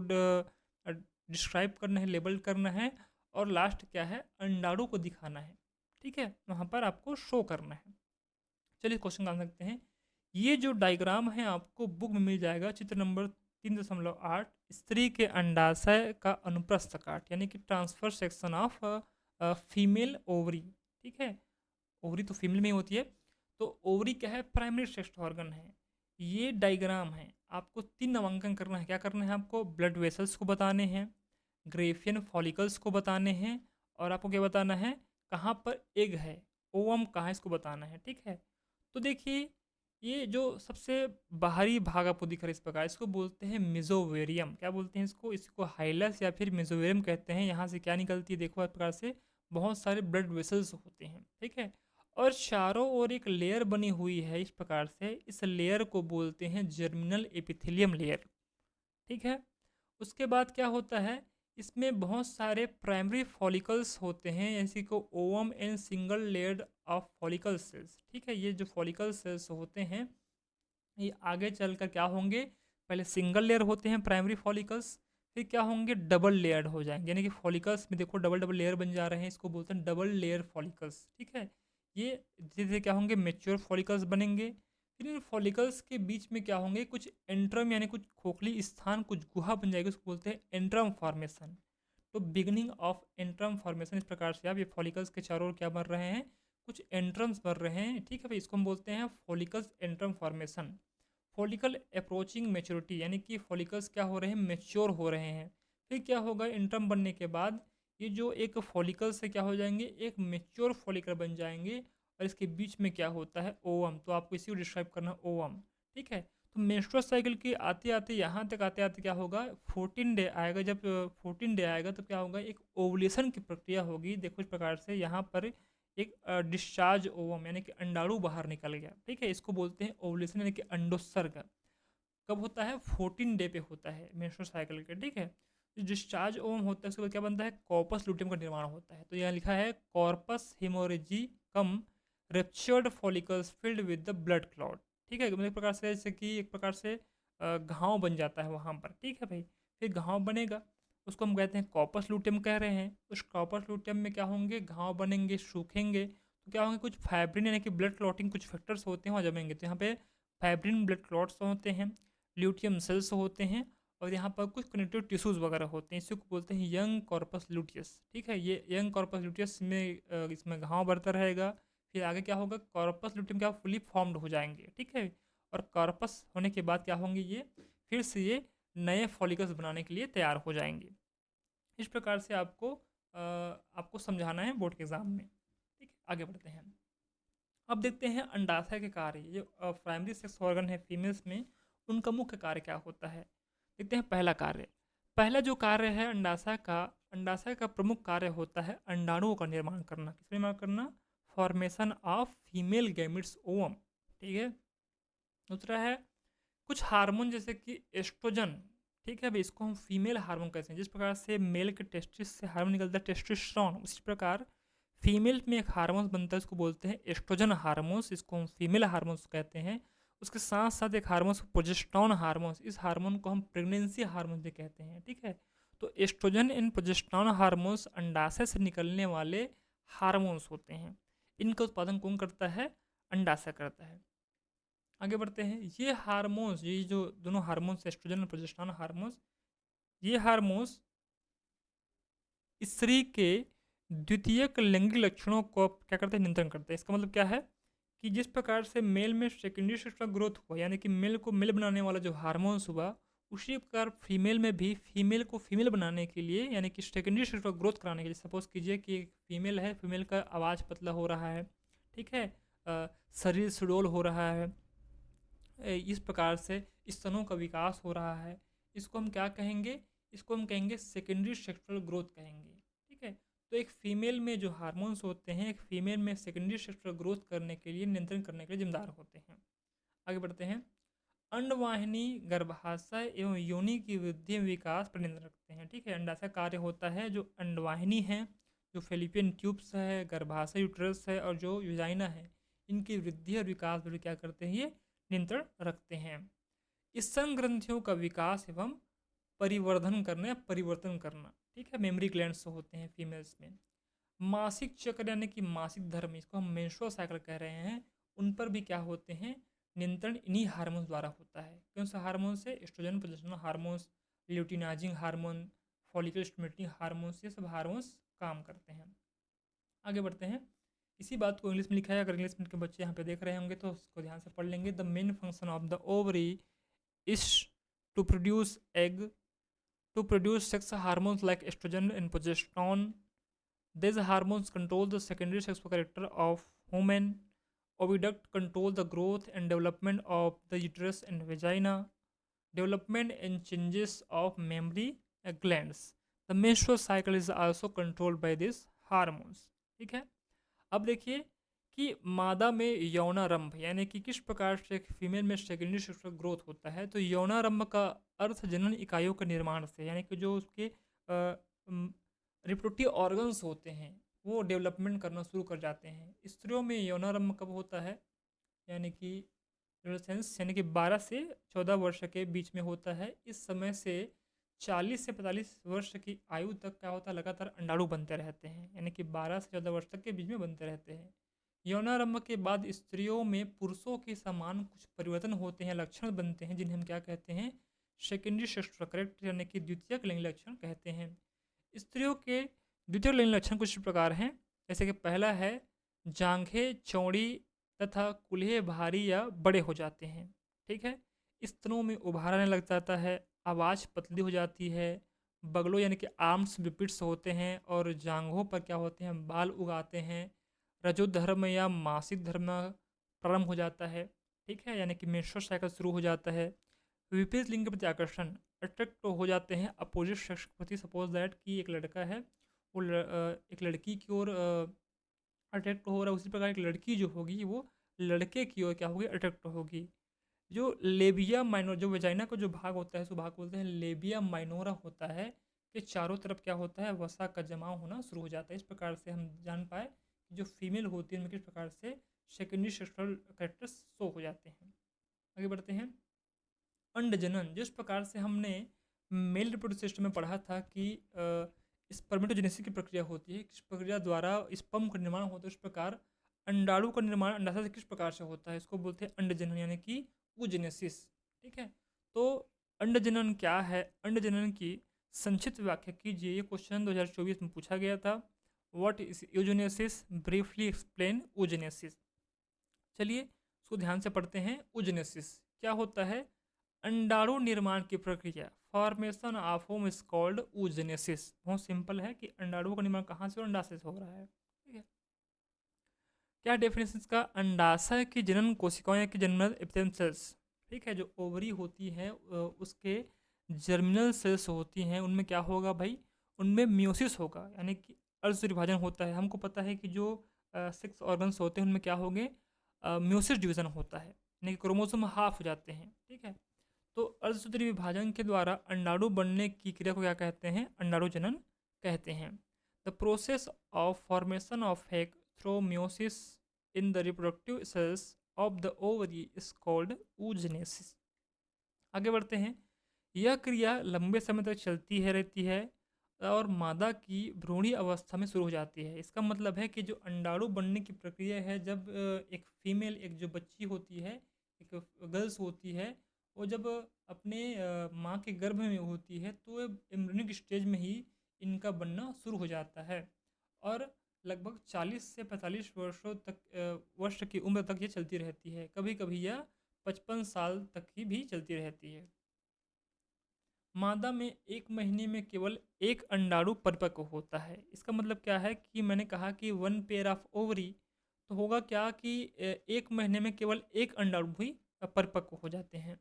डिस्क्राइब करना है, लेबल करना है। और लास्ट क्या है? अंडाणु को दिखाना है, ठीक है, वहाँ पर आपको शो करना है। चलिए क्वेश्चन कर सकते हैं। ये जो डायग्राम है आपको बुक में मिल जाएगा, चित्र नंबर 3.8 स्त्री के अंडाशय का अनुप्रस्थ काट, यानी कि transfer section of female ovary. ठीक है, ओवरी तो फीमेल में ही होती है। तो ओवरी क्या है, प्राइमरी सेक्स ऑर्गन है। ये डायग्राम है, आपको 3 नामांकन करना है। क्या करना है आपको, ब्लड वेसल्स को बताने हैं, ग्रेफियन फॉलिकल्स को बताने हैं, और आपको क्या बताना है, कहाँ पर एग है, ओवम कहाँ है, इसको बताना है। ठीक है, तो देखिए ये जो सबसे बाहरी भाग आपको दिख रहा है इस प्रकार, इसको बोलते हैं मेसोवेरियम। क्या बोलते हैं इसको, इसको हाइलस या फिर मेसोवेरियम कहते हैं। यहाँ से क्या निकलती है देखो, इस प्रकार से बहुत सारे ब्लड वेसल्स होते हैं। ठीक है, और चारों ओर एक लेयर बनी हुई है इस प्रकार से, इस लेयर को बोलते हैं जर्मिनल एपिथेलियम लेयर। ठीक है, उसके बाद क्या होता है, इसमें बहुत सारे प्राइमरी फॉलिकल्स होते हैं, जैसे को ovum and single layered of follicle sales. ठीक है, ये जो फॉलिकल सेल्स होते हैं ये आगे चलकर क्या होंगे, पहले सिंगल लेयर होते हैं प्राइमरी फॉलिकल्स, फिर क्या होंगे, डबल लेयर्ड हो जाएंगे। यानी कि फॉलिकल्स में देखो डबल डबल लेयर बन जा रहे हैं, इसको बोलते हैं डबल लेयर फॉलिकल्स। ठीक है, ये धीरे धीरे क्या होंगे, मेच्योर फॉलिकल्स बनेंगे। फिर इन फॉलिकल्स के बीच में क्या होंगे, कुछ एंट्रम यानी कुछ खोखली स्थान, कुछ गुहा बन जाएगी, उसको बोलते हैं एंट्रम फॉर्मेशन। तो बिगनिंग ऑफ एंट्रम फॉर्मेशन, इस प्रकार से आप ये फॉलिकल्स के चारों ओर क्या बन रहे हैं, कुछ एंट्रम्स बन रहे हैं। ठीक है भाई, इसको हम बोलते हैं follicles antrum formation. Follicle approaching maturity, यानी कि फॉलिकल्स क्या हो रहे हैं, मेच्योर हो रहे हैं। फिर क्या होगा, इंटर्म बनने के बाद ये जो एक फॉलिकल से क्या हो जाएंगे, एक मेच्योर फॉलिकल बन जाएंगे, और इसके बीच में क्या होता है, ओवम। तो आपको इसी को डिस्क्राइब करना, ओवम। ठीक है, तो मेंस्ट्रुअल साइकिल के आते आते यहाँ तक आते आते क्या होगा, 14 डे आएगा। जब 14 डे आएगा तो क्या होगा, एक ओवुलेशन की प्रक्रिया होगी। देखो इस प्रकार से यहाँ पर एक डिस्चार्ज ओवम, यानी कि अंडाणु बाहर निकल गया। ठीक है, इसको बोलते हैं ओवुलेशन, यानी कि अंडोत्सर्ग। कब होता है, 14 डे पे होता है मेंस्ट्रुअल साइकिल के। ठीक है, जो डिस्चार्ज ओवम होता है उसके बाद क्या बनता है, कॉर्पस लुटियम का निर्माण होता है। तो यहाँ लिखा है corpus haemorrhagicum ruptured follicles filled with the blood clot. ठीक है, मतलब एक प्रकार से जैसे कि एक प्रकार से घाव बन जाता है वहाँ पर। ठीक है भाई, फिर घाव बनेगा, उसको हम कहते हैं कॉर्पस लुटियम कह रहे हैं। उस कॉर्पस लुटियम में क्या होंगे, घाव बनेंगे, सूखेंगे, तो क्या होंगे, कुछ फाइब्रिन यानी कि ब्लड क्लॉटिंग कुछ फैक्टर्स होते हैं, वहाँ जमेंगे। तो यहाँ पे फाइब्रिन ब्लड क्लॉट्स होते हैं, ल्यूटियम सेल्स होते हैं, और यहाँ पर कुछ कनेक्टिव टिश्यूज़ वगैरह होते हैं। इसी को बोलते हैं यंग कॉर्पस लुटियस। ठीक है, ये यंग कॉर्पस लुटियस में इसमें घाव बढ़ता रहेगा। फिर आगे क्या होगा, कॉर्पस लुटियम क्या फुली फॉर्म्ड हो जाएंगे। ठीक है, और कॉर्पस होने के बाद क्या होंगे, ये फिर से ये नए फॉलिकल्स बनाने के लिए तैयार हो जाएंगे। इस प्रकार से आपको समझाना है बोर्ड के एग्जाम में। ठीक है, आगे बढ़ते हैं। अब देखते हैं अंडाशय के कार्य, जो प्राइमरी सेक्स ऑर्गन है फीमेल्स में, उनका मुख्य कार्य क्या होता है। देखते हैं पहला कार्य। पहला जो कार्य है अंडाशय का प्रमुख कार्य होता है अंडाणुओं का निर्माण करना। किसका निर्माण करना, formation of female gametes ovum. ठीक है, दूसरा है कुछ हार्मोन जैसे कि एस्ट्रोजन। ठीक है भाई, इसको हम फीमेल हार्मोन कहते हैं। जिस प्रकार से मेल के टेस्टिस से हार्मोन निकलता है टेस्टोस्टेरोन, उसी प्रकार फीमेल में एक हार्मोन बनता है, उसको बोलते हैं एस्ट्रोजन हार्मोन्स, इसको हम फीमेल हार्मोन्स कहते हैं। उसके साथ साथ एक हार्मोन प्रोजेस्टेरोन हार्मोन्स, इस हार्मोन को हम प्रेगनेंसी हार्मोन भी कहते हैं। ठीक है, तो एस्ट्रोजन एंड प्रोजेस्टेरोन हार्मोन्स अंडाशय से निकलने वाले हार्मोन्स होते हैं। इनका उत्पादन कौन करता है, अंडाशय करता है। आगे बढ़ते हैं। ये हार्मोन्स, ये जो दोनों हार्मोन्स एस्ट्रोजन और प्रोजेस्टेरोन हार्मोन्स, ये हार्मोन्स स्त्री के द्वितीयक लैंगिक लक्षणों को क्या करते हैं, नियंत्रण करते हैं। इसका मतलब क्या है कि जिस प्रकार से मेल में सेकेंडरी सेक्स का ग्रोथ हुआ, यानी कि मेल को मेल बनाने वाला जो हार्मोन्स हुआ, उसी प्रकार फीमेल में भी फीमेल को फीमेल बनाने के लिए, यानी कि सेकेंडरी सेक्स का ग्रोथ कराने के लिए, सपोज कीजिए कि एक फीमेल है, फीमेल का आवाज़ पतला हो रहा है। ठीक है, शरीर सुडौल हो रहा है, इस प्रकार से स्तनों का विकास हो रहा है, इसको हम क्या कहेंगे, इसको हम कहेंगे सेकेंडरी सेक्सुअल ग्रोथ कहेंगे। ठीक है, तो एक फीमेल में जो हार्मोन्स होते हैं, एक फीमेल में सेकेंडरी सेक्सुअल ग्रोथ करने के लिए, नियंत्रण करने के लिए जिम्मेदार होते हैं। आगे बढ़ते हैं। अंडवाहिनी गर्भाशय एवं योनि की वृद्धि एवं विकास पर नियंत्रण रखते हैं। ठीक है, अंडाशय कार्य होता है, जो अंडवाहिनी है, जो फेलिपियन ट्यूब्स है, गर्भाशय यूट्रस है, और जो यूजाइना है, इनकी वृद्धि और विकास पर क्या करते हैं, ये नियंत्रण रखते हैं। स्तन ग्रंथियों का विकास एवं परिवर्धन करना या परिवर्तन करना। ठीक है, मेमरी ग्लैंड्स होते हैं फीमेल्स में। मासिक चक्र यानी कि मासिक धर्म, इसको हम मेंस्ट्रुअल साइकिल कह रहे हैं, उन पर भी क्या होते हैं, नियंत्रण इन्हीं हार्मोन्स द्वारा होता है। कौन सा हार्मोन से? Estrogen, progesterone hormones, luteinizing hormone, follicle stimulating hormones, ये सब हार्मोन्स काम करते हैं। आगे बढ़ते हैं। इसी बात को इंग्लिश में लिखा है, अगर इंग्लिश में के बच्चे यहाँ पे देख रहे होंगे तो उसको ध्यान से पढ़ लेंगे। The main function of the ovary is to produce egg, to produce sex hormones like estrogen and progesterone. These hormones control the secondary sexual character of women. Oviduct control the growth and development of the uterus and vagina, development and changes of mammary glands. The menstrual cycle is also controlled by these hormones. ठीक है। अब देखिए कि मादा में यौनारंभ यानी कि किस प्रकार से फीमेल में सेकेंडरी सेक्सुअल ग्रोथ होता है। तो यौनारंभ का अर्थ जनन इकाइयों के निर्माण से, यानी कि जो उसके रिप्रोडक्टिव ऑर्गन्स होते हैं वो डेवलपमेंट करना शुरू कर जाते हैं। स्त्रियों में यौनारंभ कब होता है? यानी कि एडोलेसेंस, यानी कि 12 से 14 वर्ष के बीच में होता है। इस समय से 40 से 45 वर्ष की आयु तक क्या होता है, लगातार अंडाणु बनते रहते हैं, यानी कि 12 से 14 वर्ष तक के बीच में बनते रहते हैं। यौनारंभ के बाद स्त्रियों में पुरुषों के समान कुछ परिवर्तन होते हैं, लक्षण बनते हैं, जिन्हें हम क्या कहते हैं? सेकेंडरी सेक्सुअल कैरेक्टर, यानी कि द्वितीयक लिंग लक्षण कहते हैं। स्त्रियों के द्वितीयक लिंग लक्षण कुछ प्रकार हैं, जैसे कि पहला है जांघें चौड़ी तथा कुल्हे भारी या बड़े हो जाते हैं। ठीक है। स्तनों में उभार आने लग जाता है, आवाज़ पतली हो जाती है, बगलों यानी कि आर्म्स विपिट्स होते हैं और जांघों पर क्या होते हैं, बाल उगाते हैं। रजोधर्म या मासिक धर्म प्रारंभ हो जाता है। ठीक है, यानी कि मेंस्ट्रुअल साइकिल शुरू हो जाता है। विपरीत लिंग के प्रति आकर्षण, अट्रैक्ट हो जाते हैं अपोजिट सेक्स के प्रति। सपोज दैट कि एक लड़का है वो एक लड़की की ओर अट्रैक्ट हो रहा है, उसी प्रकार एक लड़की जो होगी वो लड़के की ओर क्या होगी, अट्रैक्ट होगी। जो लेबिया माइनोर, जो वेजाइना का जो भाग होता है, उस भाग बोलते हैं लेबिया माइनोरा होता है, कि चारों तरफ क्या होता है, वसा का जमाव होना शुरू हो जाता है। इस प्रकार से हम जान पाए कि जो फीमेल होती है उनमें किस प्रकार से सेकेंडरी सेक्सुअल कैरेक्टर्स शो हो जाते हैं। आगे बढ़ते हैं। अंड जनन, जिस प्रकार से हमने मेल रिप्रोडक्टिव सिस्टम में पढ़ा था कि स्पर्मेटोजेनेसिस की प्रक्रिया होती है, किस प्रक्रिया द्वारा स्पर्म का निर्माण होता है, उस प्रकार अंडाणु का निर्माण अंडाशय से किस प्रकार से होता है, इसको बोलते हैं अंड जनन, यानी कि oogenesis। ठीक है। तो अंड जनन क्या है? अंड जनन की संक्षिप्त व्याख्या कीजिए। ये क्वेश्चन 2024 में पूछा गया था। What is oogenesis? Briefly explain oogenesis। चलिए उसको ध्यान से पढ़ते हैं। oogenesis क्या होता है? अंडाणु निर्माण की प्रक्रिया, formation of home is called oogenesis। बहुत सिंपल है कि अंडाणु का निर्माण कहाँ से? अंडाशय से हो रहा है। ठीक है। क्या डेफिनेशन का? अंडाशय की जनन कोशिकाएं की जन्म एपिथेलियम सेल्स। ठीक है। जो ओवरी होती है उसके जर्मिनल सेल्स होती हैं, उनमें क्या होगा भाई? उनमें मियोसिस होगा, यानी कि अर्ध विभाजन होता है। हमको पता है कि जो 6 ऑर्गन्स होते हैं उनमें क्या होंगे, मियोसिस डिवीजन होता है, यानी कि क्रोमोसोम हाफ हो जाते हैं। ठीक है। तो अर्धसूत्री विभाजन के द्वारा अंडाणु बनने की क्रिया को क्या कहते हैं? अंडाणु जनन कहते हैं। The process of formation of egg through meiosis in the reproductive cells of the ovary is called oogenesis। आगे बढ़ते हैं। यह क्रिया लंबे समय तक चलती है रहती है और मादा की भ्रूणी अवस्था में शुरू हो जाती है। इसका मतलब है कि जो अंडाणु बनने की प्रक्रिया है, जब एक फीमेल, एक जो बच्ची होती है, एक गर्ल्स होती है, वो जब अपने माँ के गर्भ में होती है तो एम्ब्रियोनिक स्टेज में ही इनका बनना शुरू हो जाता है और लगभग 40 से 45 वर्षों तक वर्ष की उम्र तक ये चलती रहती है। कभी कभी यह 55 साल तक ही भी चलती रहती है। मादा में 1 महीने में केवल एक अंडाणु परिपक्व होता है। इसका मतलब क्या है कि मैंने कहा कि 1 पेयर ऑफ ओवरी, तो होगा क्या कि 1 महीने में केवल एक अंडाणु भी परिपक्व हो जाते हैं।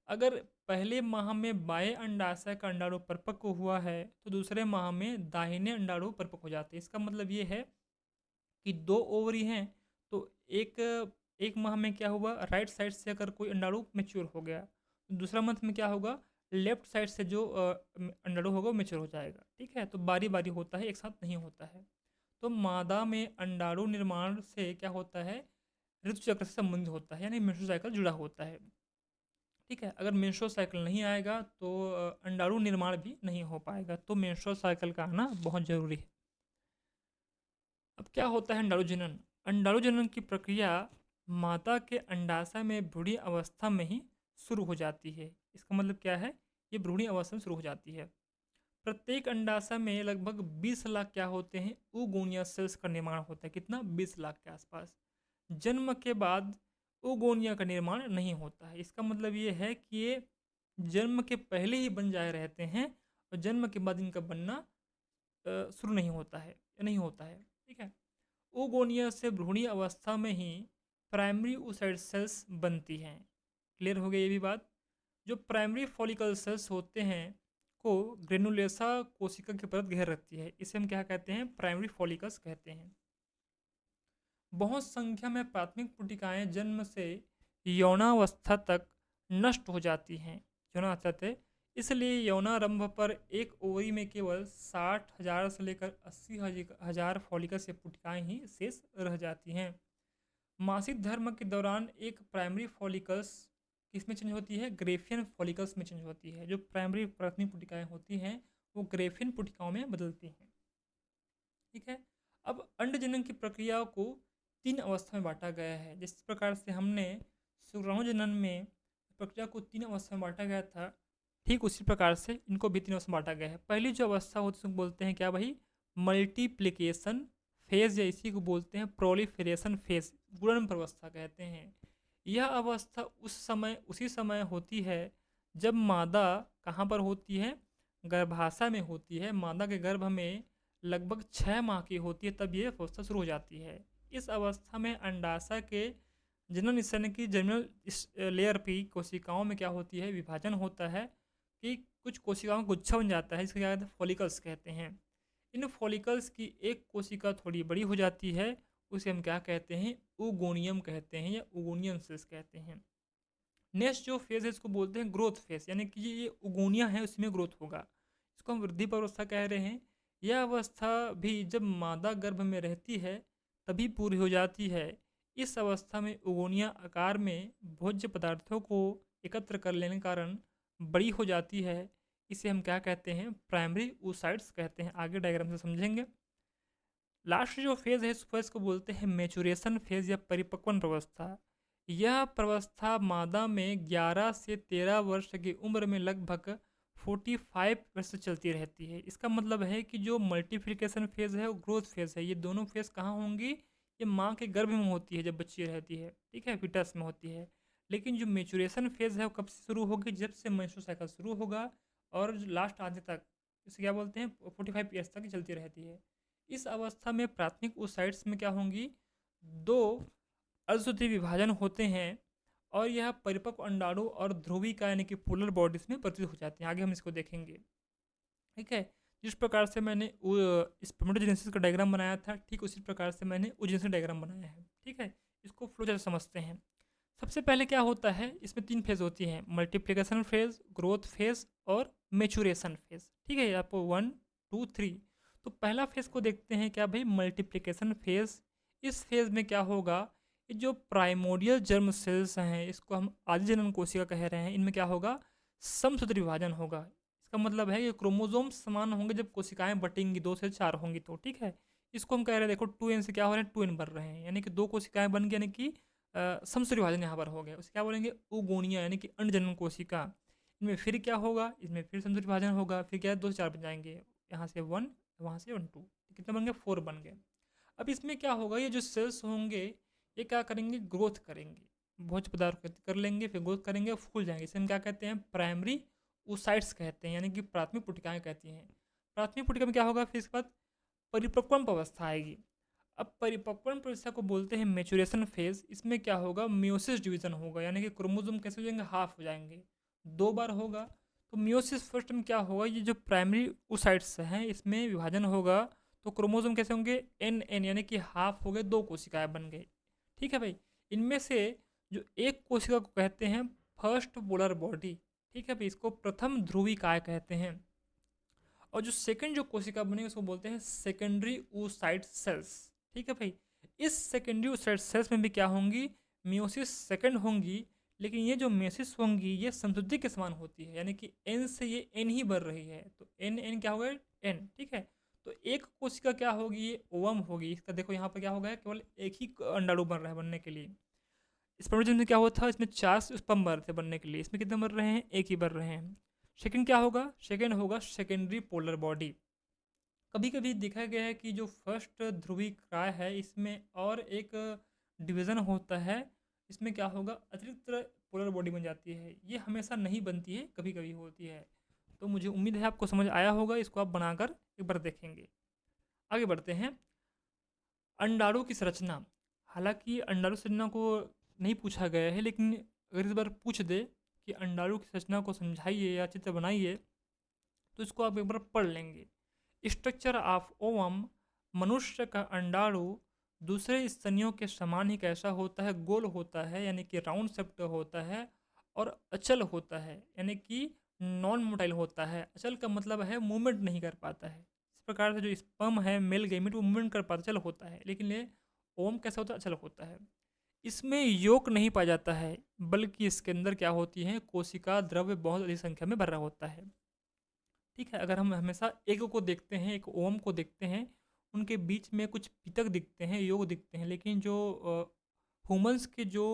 अगर पहले माह में बाएं अंडाशय का अंडाणु परिपक्व हुआ है तो दूसरे माह में दाहिने अंडाणु परिपक्व हो जाते हैं। इसका मतलब ये है कि 2 ओवरी हैं, तो एक एक माह में क्या हुआ, राइट साइड से अगर कोई अंडाणु मेच्योर हो गया तो दूसरा मंथ में क्या होगा, लेफ्ट साइड से जो अंडाणु होगा वो मेच्योर हो जाएगा। ठीक है। तो बारी बारी होता है, एक साथ नहीं होता है। तो मादा में अंडाणु निर्माण से क्या होता है, ऋतु चक्र से संबंधित होता है, यानी मेंस्ट्रुअल साइकिल जुड़ा होता है। ठीक है। अगर मेंस्ट्रुअल साइकिल नहीं आएगा तो अंडाणु निर्माण भी नहीं हो पाएगा। तो मेंस्ट्रुअल साइकिल का आना बहुत ज़रूरी है। अब क्या होता है अंडाणु जनन? अंडाणु जनन की प्रक्रिया माता के अंडाशय में भ्रूणी अवस्था में ही शुरू हो जाती है। इसका मतलब क्या है, ये भ्रूणी अवस्था में शुरू हो जाती है। प्रत्येक अंडाशय में लगभग 20 लाख क्या होते हैं, oogonia सेल्स का निर्माण होता है। कितना, 20 लाख के आसपास। जन्म के बाद oogonia का निर्माण नहीं होता है। इसका मतलब ये है कि ये जन्म के पहले ही बन जाए रहते हैं और जन्म के बाद इनका बनना शुरू नहीं होता है या नहीं होता है। ठीक है। oogonia से भ्रूणी अवस्था में ही प्राइमरी oocyte सेल्स बनती हैं। क्लियर हो गया ये भी बात। जो प्राइमरी फॉलिकल सेल्स होते हैं को ग्रेनुलेसा कोशिका की परत घेर रखती है। इसे हम क्या कहते हैं, प्राइमरी फॉलिकल्स कहते हैं। बहुत संख्या में प्राथमिक पुटिकाएं जन्म से यौनावस्था तक नष्ट हो जाती हैं। यौनावस्था तक, इसलिए यौनारंभ पर एक ओवरी में केवल 60,000 से लेकर 80,000 फॉलिकल्स या पुटिकाएं ही शेष रह जाती हैं। मासिक धर्म के दौरान एक प्राइमरी फॉलिकल्स किसमें चेंज होती है, ग्रेफियन फॉलिकल्स में चेंज होती है। जो प्राइमरी प्राथमिक पुटिकाएं होती हैं वो ग्रेफियन पुटिकाओं में बदलती हैं। ठीक है। अब अंडजनन की प्रक्रिया को 3 अवस्था में बांटा गया है। जिस प्रकार से हमने शुक्राणुजनन में प्रक्रिया को 3 अवस्था में बांटा गया था, ठीक उसी प्रकार से इनको भी 3 अवस्था में बांटा गया है। पहली जो अवस्था होती है उसको बोलते हैं क्या भाई, मल्टीप्लिकेशन फेज, या इसी को बोलते हैं प्रोलिफरेशन फेज, गुणन अवस्था कहते हैं। यह अवस्था उसी समय होती है जब मादा कहाँ पर होती है, गर्भाशय में होती है। मादा के गर्भ में लगभग 6 माह की होती है, तब ये अवस्था शुरू हो जाती है। इस अवस्था में अंडाशय के जनन स्तन की जर्मिनल लेयर की कोशिकाओं में क्या होती है, विभाजन होता है कि कुछ कोशिकाओं का गुच्छा बन जाता है, इसको क्या कहते हैं, फॉलिकल्स कहते हैं। इन फॉलिकल्स की एक कोशिका थोड़ी बड़ी हो जाती है, उसे हम क्या कहते हैं, oogoनियम कहते हैं या oogoनियम सेल्स कहते हैं। नेक्स्ट जो फेज है इसको बोलते हैं ग्रोथ फेज, यानी कि ये oogonia है उसमें ग्रोथ होगा, इसको हम वृद्धि अवस्था कह रहे हैं। यह अवस्था भी जब मादा गर्भ में रहती है तभी पूरी हो जाती है। इस अवस्था में oogonia आकार में भोज्य पदार्थों को एकत्र कर लेने के कारण बड़ी हो जाती है। इसे हम क्या कहते हैं, प्राइमरी oocytes कहते हैं। आगे डायग्राम से समझेंगे। लास्ट जो फेज है इस फेज को बोलते हैं मैचुरेशन फेज या परिपक्वन प्रवस्था। यह प्रवस्था मादा में 11 से 13 वर्ष की उम्र में लगभग 45 वर्ष से चलती रहती है। इसका मतलब है कि जो मल्टीप्लिकेशन फेज है और ग्रोथ फेज है, ये दोनों फेज कहाँ होंगी, ये माँ के गर्भ में होती है जब बच्ची रहती है, ठीक है, फिटस में होती है। लेकिन जो मेचुरेशन फेज है वो कब से शुरू होगी, जब से मेंस्ट्रुअल साइकिल शुरू होगा और लास्ट आधे तक, इसे क्या बोलते हैं, 45 ईयर्स तक चलती रहती है। इस अवस्था में प्राथमिक oocytes में क्या होंगी, 2 अर्धसूत्री विभाजन होते हैं और यह परिपक्व अंडाणु और ध्रुवीका यानी कि पोलर बॉडीज में परिवर्तित हो जाते हैं। आगे हम इसको देखेंगे। ठीक है। जिस प्रकार से मैंने स्पर्मेटोजेनेसिस का डायग्राम बनाया था, ठीक उसी प्रकार से मैंने oogenesis डायग्राम बनाया है। ठीक है। इसको फ्लो चार्ट समझते हैं। सबसे पहले क्या होता है, इसमें 3 फेज होती हैं, मल्टीप्लिकेशन फेज, ग्रोथ फेज और मेचुरेशन फेज। ठीक है, आपको 1 2 3। तो पहला फेज को देखते हैं क्या भाई, मल्टीप्लिकेशन फेज। इस फेज में क्या होगा, ये जो प्राइमोडियल जर्म सेल्स हैं, इसको हम आदि जनन कोशिका कह रहे हैं, इनमें क्या होगा, समसूत्र विभाजन होगा। इसका मतलब है ये क्रोमोजोम समान होंगे जब कोशिकाएं बटेंगी, 2 से 4 होंगी तो। ठीक है। इसको हम कह रहे हैं, देखो 2n से क्या हो रहे हैं, 2n बन रहे हैं, यानी कि 2 कोशिकाएं बन गई, यानी कि समसूत्र विभाजन यहाँ पर हो गया। उसे क्या बोलेंगे, oogonia यानी कि अंडजनन कोशिका। इनमें फिर क्या होगा, इसमें फिर समसूत्र विभाजन होगा, फिर क्या है, 2 से 4 बन जाएंगे, यहाँ से 1, वहाँ से 1 2, कितने बन गए, 4 बन गए। अब इसमें क्या होगा, ये जो सेल्स होंगे ये क्या करेंगे, ग्रोथ करेंगे, भोज्य पदार्थ कर लेंगे, फिर ग्रोथ करेंगे, फूल जाएंगे। इसे हम क्या कहते हैं, प्राइमरी oocytes कहते हैं, यानी कि प्राथमिक पुटिकाएं कहती हैं। प्राथमिक पुटिका में क्या होगा, फिर इसके बाद परिपक्वम अवस्था आएगी। अब परिपक्वम अवस्था को बोलते हैं मेचुरेशन फेज। इसमें क्या होगा, मियोसिस डिवीजन होगा, यानी कि क्रोमोसोम कैसे हो जाएंगे, हाफ हो जाएंगे, 2 बार होगा। तो मियोसिस फर्स्ट में क्या होगा, ये जो प्राइमरी oocytes हैं इसमें विभाजन होगा, तो क्रोमोसोम कैसे होंगे, एन एन, यानी कि हाफ हो गए, 2 कोशिकाएं बन गई। ठीक है भाई। इनमें से जो एक कोशिका को कहते हैं फर्स्ट पोलर बॉडी। ठीक है भाई, इसको प्रथम ध्रुवीकाय कहते हैं। और जो सेकंड जो कोशिका बनेगी उसको बोलते हैं सेकेंडरी oocyte सेल्स। ठीक है भाई। इस सेकेंडरी oocyte सेल्स में भी क्या होंगी, मियोसिस सेकंड होंगी, लेकिन ये जो मेसिस होंगी ये समशुद्धि के समान होती है, यानी कि एन से ये एन ही बढ़ रही है, तो एन एन क्या होगा, एन। ठीक है। तो एक कोशिका क्या होगी, ये ओवम होगी। इसका देखो यहाँ पर क्या होगा, केवल एक ही अंडाणु बन रहा है बनने के लिए। स्पर्मेटोजेनेसिस में क्या हुआ था, इसमें 4 स्पर्म बन रहे थे बनने के लिए, इसमें कितने बन रहे हैं, एक ही बन रहे हैं। सेकंड क्या होगा, सेकंड होगा सेकेंडरी पोलर बॉडी। कभी कभी देखा गया है कि जो फर्स्ट ध्रुवीय है इसमें और एक डिवीज़न होता है, इसमें क्या होगा, अतिरिक्त पोलर बॉडी बन जाती है। ये हमेशा नहीं बनती है, कभी कभी होती है। तो मुझे उम्मीद है आपको समझ आया होगा, इसको आप बनाकर एक बार देखेंगे। आगे बढ़ते हैं। अंडाणु की संरचना। हालांकि अंडाणु संरचना को नहीं पूछा गया है, लेकिन अगर इस बार पूछ दे कि अंडाणु की संरचना को समझाइए या चित्र बनाइए, तो इसको आप एक बार पढ़ लेंगे। Structure of ovum. मनुष्य का अंडाणु दूसरे स्तनियों के समान ही कैसा होता है, गोल होता है यानी कि राउंड शेप्ड होता है, और अचल होता है यानी कि नॉन मोटाइल होता है। अचल का मतलब है मूवमेंट नहीं कर पाता है। इस प्रकार से जो स्पर्म है मेल गैमेट वो मूवमेंट कर पाता, अचल होता है, लेकिन ये ओम कैसा होता है, अचल होता है। इसमें योग नहीं पाया जाता है, बल्कि इसके अंदर क्या होती है, कोशिका द्रव्य बहुत अधिक संख्या में भरा होता है। ठीक है, अगर हम हमेशा एक को देखते हैं, एक ओम को देखते हैं, उनके बीच में कुछ पितक दिखते हैं, योग दिखते हैं, लेकिन जो ह्यूमंस के जो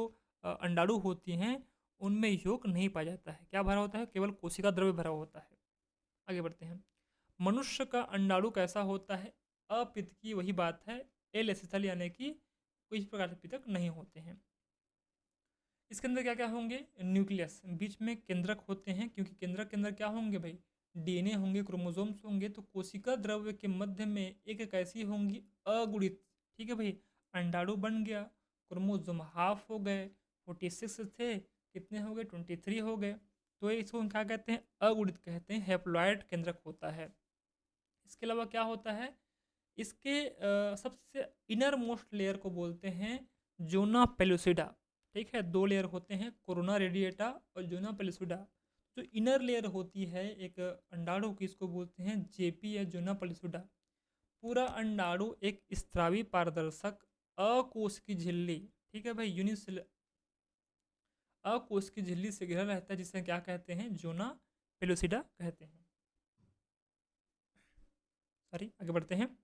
अंडाणु होती हैं उनमें योग नहीं पाया जाता है। क्या भरा होता है, केवल कोशिका द्रव्य भरा होता है। आगे बढ़ते हैं। मनुष्य का अंडाणु कैसा होता है, अपितकी, वही बात है, एल स्थल यानी कि कोई प्रकार के पितक नहीं होते हैं। इसके अंदर क्या क्या होंगे, न्यूक्लियस, बीच में केंद्रक होते हैं, क्योंकि केंद्रक के अंदर क्या होंगे भाई, डीएनए होंगे, क्रोमोसोम्स होंगे। तो कोशिका द्रव्य के मध्य में एक कैसी होंगी, अगुणित। ठीक है भाई, अंडाणु बन गया, क्रोमोसोम हाफ हो गए, 46 थे, कितने हो गए, 23 हो गए। तो इसको हम क्या कहते हैं, अगुणित कहते हैं, हैप्लॉइड केंद्रक होता है। इसके अलावा क्या होता है, इसके सबसे इनर मोस्ट लेयर को बोलते हैं जोना पेलुसिडा। ठीक है, दो लेयर होते हैं, कोरोना रेडिएटा और जोना पेलुसिडा। जो इनर लेयर होती है एक अंडाणु की, इसको बोलते हैं जेपी या जोना पेलुसिडा। पूरा अंडाणु एक स्त्रावी पारदर्शक अकोश की झिल्ली, ठीक है भाई, यूनिसेल अकोश की झिल्ली से घिरा रहता है, जिसे क्या कहते हैं, जोना पेलुसिडा कहते हैं। सॉरी, आगे बढ़ते हैं।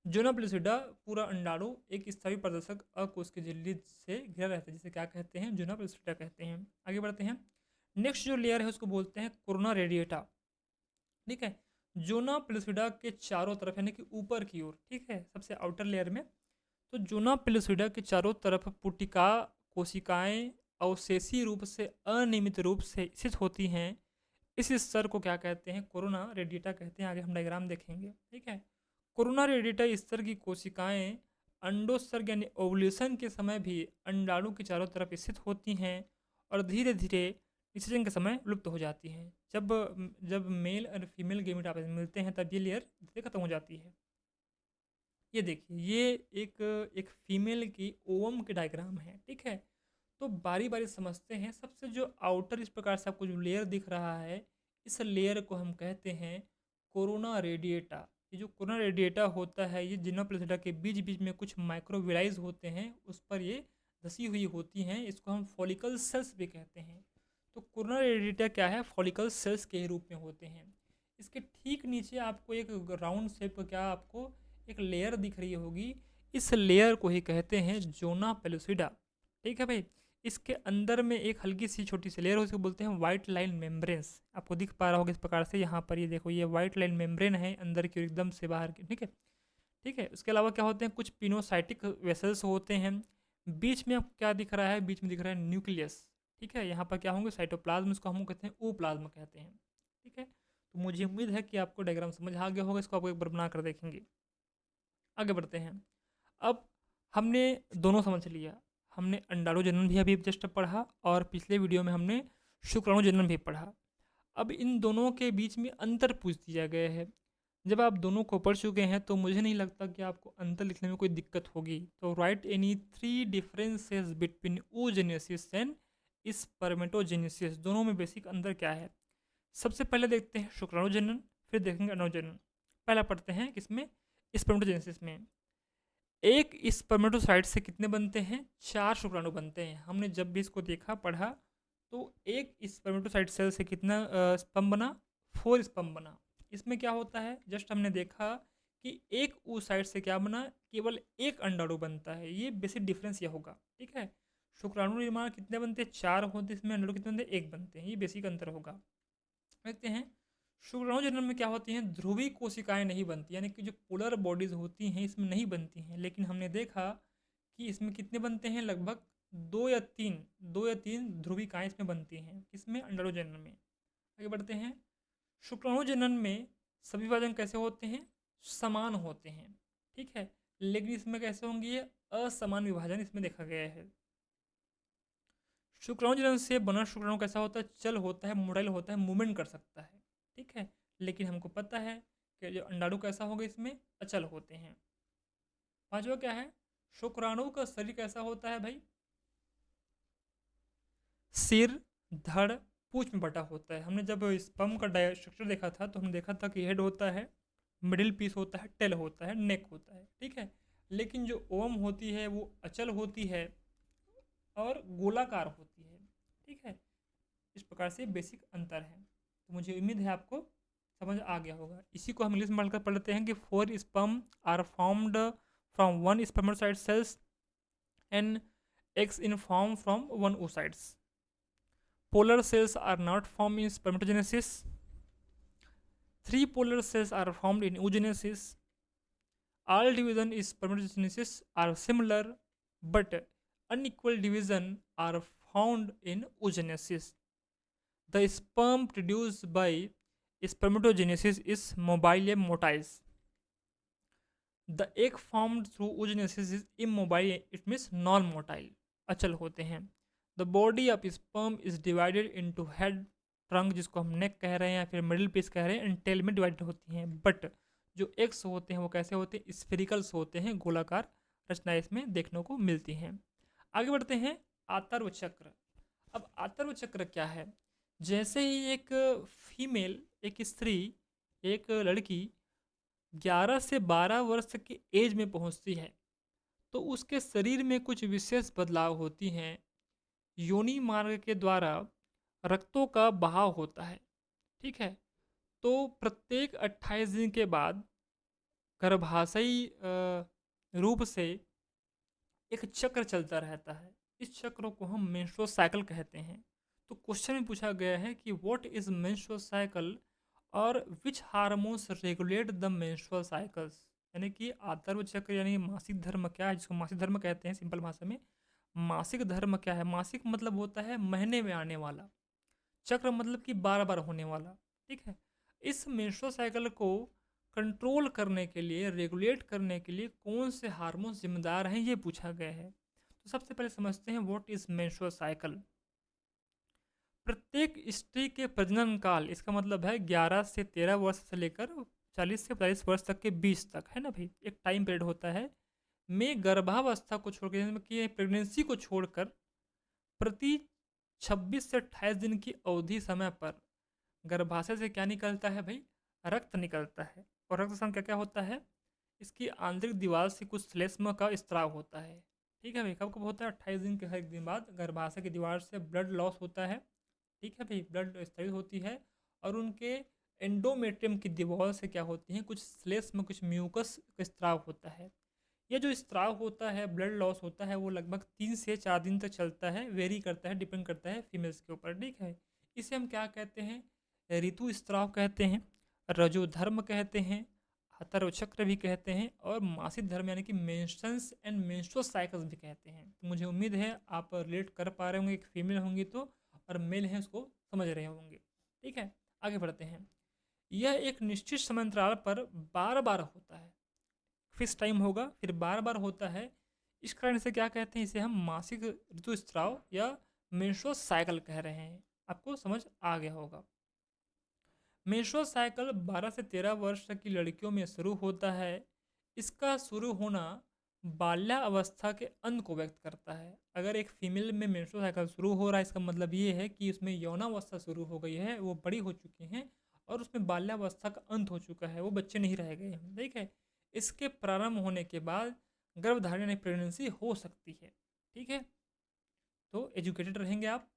जोना पेलुसिडा पूरा अंडाणु एक स्थायी प्रदर्शक अकोश की झिल्ली से घिरा रहता है, जिसे क्या कहते हैं, जोना पेलुसिडा कहते हैं। आगे बढ़ते हैं। नेक्स्ट जो लेयर है उसको बोलते हैं कोरोना रेडिएटा। ठीक है, जोना पेलुसिडा के चारों तरफ यानी कि ऊपर की ओर, ठीक है, सबसे आउटर लेयर में, तो जोना पेलुसिडा के चारों तरफ पुटिका कोशिकाएं अवशेषी रूप से अनियमित रूप से स्थित होती हैं। इस स्तर को क्या कहते हैं, कोरोना रेडिएटा कहते हैं। आगे हम डायग्राम देखेंगे। ठीक है, कोरोना रेडिएटा स्तर की कोशिकाएं अंडोत्सर्ग यानी ओवुलेशन के समय भी अंडाणु के चारों तरफ स्थित होती हैं और धीरे धीरे निषेचन के समय लुप्त हो जाती हैं। जब जब मेल और फीमेल गेमेट आपस में मिलते हैं तब ये लेयर धीरे खत्म हो जाती है। ये देखिए, ये एक फीमेल की ओवम के डायग्राम है। ठीक है, तो बारी बारी समझते हैं। सबसे जो आउटर इस प्रकार से आपको जो लेयर दिख रहा है, इस लेयर को हम कहते हैं कोरोना रेडिएटा। ये जो कोरोना रेडिएटा होता है, ये जिना प्लेसिडा के बीच बीच में कुछ माइक्रोविलाइज होते हैं, उस पर ये धसी हुई होती हैं। इसको हम फॉलिकल सेल्स भी कहते हैं। तो कोरोना रेडिएटा क्या है, फॉलिकल सेल्स के रूप में होते हैं। इसके ठीक नीचे आपको एक राउंड शेप का क्या आपको एक लेयर दिख रही होगी, इस लेयर को ही कहते हैं जोना पेलुसिडा। ठीक है भाई, इसके अंदर में एक हल्की सी छोटी सी लेयर हो, इसको बोलते हैं वाइट लाइन मेम्ब्रेन्स। आपको दिख पा रहा होगा इस प्रकार से, यहाँ पर ये देखो, ये वाइट लाइन मेम्ब्रेन है अंदर की एकदम से बाहर की। ठीक है, ठीक है, उसके अलावा क्या होते हैं, कुछ पिनोसाइटिक वेसल्स होते हैं। बीच में आपको क्या दिख रहा है, बीच में दिख रहा है न्यूक्लियस। ठीक है, यहाँ पर क्या होंगे, साइटोप्लाज्म, इसको हम कहते हैं ओप्लाज्म कहते हैं। ठीक है, तो मुझे उम्मीद है कि आपको डायग्राम समझ आ गया होगा। इसको आपको एक बार बना कर देखेंगे। आगे बढ़ते हैं। अब हमने दोनों समझ लिया, हमने अंडाणु जनन भी अभी जस्ट पढ़ा और पिछले वीडियो में हमने शुक्राणु जनन भी पढ़ा। अब इन दोनों के बीच में अंतर पूछ दिया गया है। जब आप दोनों को पढ़ चुके हैं तो मुझे नहीं लगता कि आपको अंतर लिखने में कोई दिक्कत होगी। तो right any 3 differences between oogenesis and spermatogenesis. दोनों में बेसिक अंतर क्या है। सबसे पहले देखते हैं शुक्राणु जनन, फिर देखेंगे अंडाणु जनन। पहला पढ़ते हैं किसमें, स्पर्मेटोजेनेसिस में। एक स्पर्मेटोसाइट से कितने बनते हैं, 4 शुक्राणु बनते हैं। हमने जब भी इसको देखा पढ़ा तो एक स्पर्मेटोसाइट सेल से कितना स्पर्म बना, 4 स्पर्म बना। इसमें क्या होता है, जस्ट हमने देखा कि एक oocyte से क्या बना, केवल एक अंडाणु बनता है। ये बेसिक डिफरेंस ये होगा। ठीक है, शुक्राणु निर्माण कितने बनते हैं? 4 होते हैं, इसमें अंडाणु कितने बनते हैं? 1 बनते हैं। ये बेसिक अंतर होगा। देखते हैं शुक्राणु जनन में क्या होती हैं, ध्रुवीय कोशिकाएं नहीं बनती, यानी कि जो पोलर बॉडीज होती हैं इसमें नहीं बनती हैं। लेकिन हमने देखा कि इसमें कितने बनते हैं, लगभग 2 या 3 ध्रुविकाएं इसमें बनती हैं। किसमें? अंडाणु जनन में। आगे बढ़ते हैं। शुक्राणु जनन में सभी विभाजन कैसे होते हैं? समान होते हैं, ठीक है। लेकिन इसमें कैसे होंगे? ये असमान विभाजन इसमें देखा गया है। शुक्राणु जनन से बना शुक्राणु कैसा होता है? चल होता है, मोटाइल होता है, मूवमेंट कर सकता है, ठीक है। लेकिन हमको पता है कि जो अंडाणु कैसा होगा, इसमें अचल होते हैं। पांचवा क्या है? शुक्राणु का शरीर कैसा होता है भाई? सिर, धड़, पूंछ में बटा होता है। हमने जब स्पर्म का स्ट्रक्चर देखा था तो हमने देखा था कि हेड होता है, मिडिल पीस होता है, टेल होता है, नेक होता है, ठीक है। लेकिन जो ओम होती है वो अचल होती है और गोलाकार होती है, ठीक है। इस प्रकार से बेसिक अंतर है। तो मुझे उम्मीद है आपको समझ आ गया होगा। इसी को हम इंग्लिश में पढ़कर पढ़ते हैं कि 4 sperm are formed from 1 spermatocyte cells and eggs in form from 1 oocytes. Polar cells are not formed in spermatogenesis. 3 polar cells are formed in oogenesis. All division in spermatogenesis are similar, but unequal division are found in oogenesis. The sperm produced by spermatogenesis is mobile and motile. The egg formed through oogenesis is immobile, it means non-motile. अचल होते हैं। The body of sperm is divided into head, trunk जिसको हम नेक कह रहे हैं या फिर मिडिल पीस कह रहे हैं, एंड टेल में डिवाइडेड होती हैं। बट जो एग्स होते हैं वो कैसे होते हैं? स्फेरिकल्स होते हैं, गोलाकार रचना इसमें देखने को मिलती हैं। आगे बढ़ते हैं। आतर्व चक्र। अब आतर्व चक्र क्या है? जैसे ही एक फीमेल, एक स्त्री, एक लड़की 11 से 12 वर्ष की एज में पहुंचती है तो उसके शरीर में कुछ विशेष बदलाव होती हैं। योनि मार्ग के द्वारा रक्तों का बहाव होता है, ठीक है। तो प्रत्येक 28 दिन के बाद गर्भाशयी रूप से एक चक्र चलता रहता है। इस चक्र को हम मेंस्ट्रुअल साइकिल कहते हैं। तो क्वेश्चन में पूछा गया है कि व्हाट इज मेंस्ट्रुअल साइकिल और विच hormones regulate the menstrual cycles. यानी कि आतर्व चक्र यानी मासिक धर्म क्या है, जिसको मासिक धर्म कहते हैं सिंपल भाषा में। मासिक धर्म क्या है? मासिक मतलब होता है महीने में आने वाला, चक्र मतलब कि बार बार होने वाला, ठीक है। इस मेंस्ट्रुअल साइकिल को कंट्रोल करने के लिए, रेगुलेट करने के लिए कौन से हार्मोन्स जिम्मेदार हैं, ये पूछा गया है। तो सबसे पहले समझते हैं व्हाट इज मेंस्ट्रुअल साइकिल। प्रत्येक स्त्री के प्रजनन काल, इसका मतलब है 11 से 13 वर्ष से लेकर 40 से 45 वर्ष तक के बीच तक, है ना भाई, एक टाइम पीरियड होता है, में गर्भावस्था को छोड़कर, यानी कि प्रेगनेंसी को छोड़कर प्रति 26 से 28 दिन की अवधि समय पर गर्भाशय से क्या निकलता है भाई? रक्त निकलता है। और रक्त संग क्या क्या होता है? इसकी आंतरिक दीवार से कुछ श्लेष्म का स्त्राव होता है, ठीक है भाई। कब कब होता है? 28 दिन के हर एक दिन बाद गर्भाशय की दीवार से ब्लड लॉस होता है, ठीक है भाई, ब्लड स्थगित होती है। और उनके एंडोमेट्रियम की दीवार से क्या होती है? कुछ श्लेष्म, कुछ म्यूकस का स्त्राव होता है। ये जो स्त्राव होता है, ब्लड लॉस होता है, वो लगभग 3 से 4 दिन तक चलता है, वेरी करता है, डिपेंड करता है फीमेल्स के ऊपर, ठीक है। इसे हम क्या कहते हैं? ऋतु स्त्राव कहते हैं, रजोधर्म कहते हैं, अथर्व चक्र भी कहते हैं, और मासिक धर्म यानी कि मेंस्ट्रुअल्स एंड मेंस्ट्रुअल साइकिल्स भी कहते हैं। तो मुझे उम्मीद है आप रिलेट कर पा रहे होंगे, एक फीमेल होंगी तो, और मेल हैं उसको समझ रहे होंगे, ठीक है। आगे बढ़ते हैं। यह एक निश्चित समय अंतराल पर बार बार होता है, फिक्स टाइम होगा, फिर बार बार होता है। इस कारण से क्या कहते हैं? इसे हम मासिक ऋतुस्राव या मेंस्ट्रुअल साइकिल कह रहे हैं। आपको समझ आ गया होगा। मेंस्ट्रुअल साइकिल 12 से 13 वर्ष तक की लड़कियों में शुरू होता है। इसका शुरू होना बाल्यावस्था के अंत को व्यक्त करता है। अगर एक फीमेल में मेंस्ट्रुअल साइकिल शुरू हो रहा है, इसका मतलब ये है कि उसमें यौनावस्था शुरू हो गई है, वो बड़ी हो चुकी हैं और उसमें बाल्यावस्था का अंत हो चुका है, वो बच्चे नहीं रह गए हैं, ठीक है। इसके प्रारंभ होने के बाद गर्भधारण यानी प्रेगनेंसी हो सकती है, ठीक है। तो एजुकेटेड रहेंगे आप।